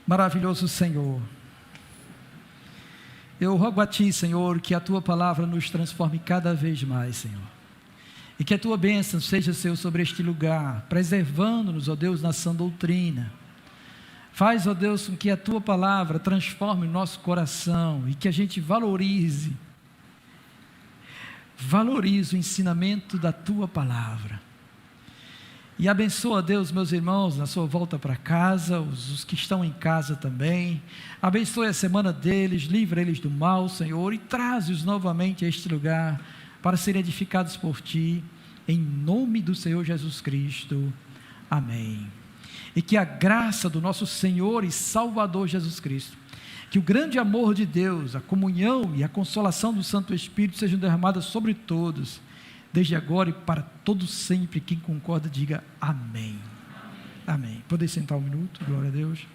Maravilhoso Senhor, eu rogo a Ti, Senhor, que a Tua palavra nos transforme cada vez mais, Senhor, e que a Tua bênção seja, Senhor, sobre este lugar, preservando-nos, ó Deus, na sã doutrina. Faz, ó Deus, com que a Tua palavra transforme o nosso coração e que a gente valorize o ensinamento da Tua palavra. E abençoa, Deus, meus irmãos, na sua volta para casa, os que estão em casa também. Abençoe a semana deles, livra eles do mal, Senhor, e traze-os novamente a este lugar, para serem edificados por Ti, em nome do Senhor Jesus Cristo, amém. E que a graça do nosso Senhor e Salvador Jesus Cristo, que o grande amor de Deus, a comunhão e a consolação do Santo Espírito sejam derramadas sobre todos, desde agora e para todos sempre. Quem concorda diga amém. Amém. Poder sentar um minuto, glória a Deus.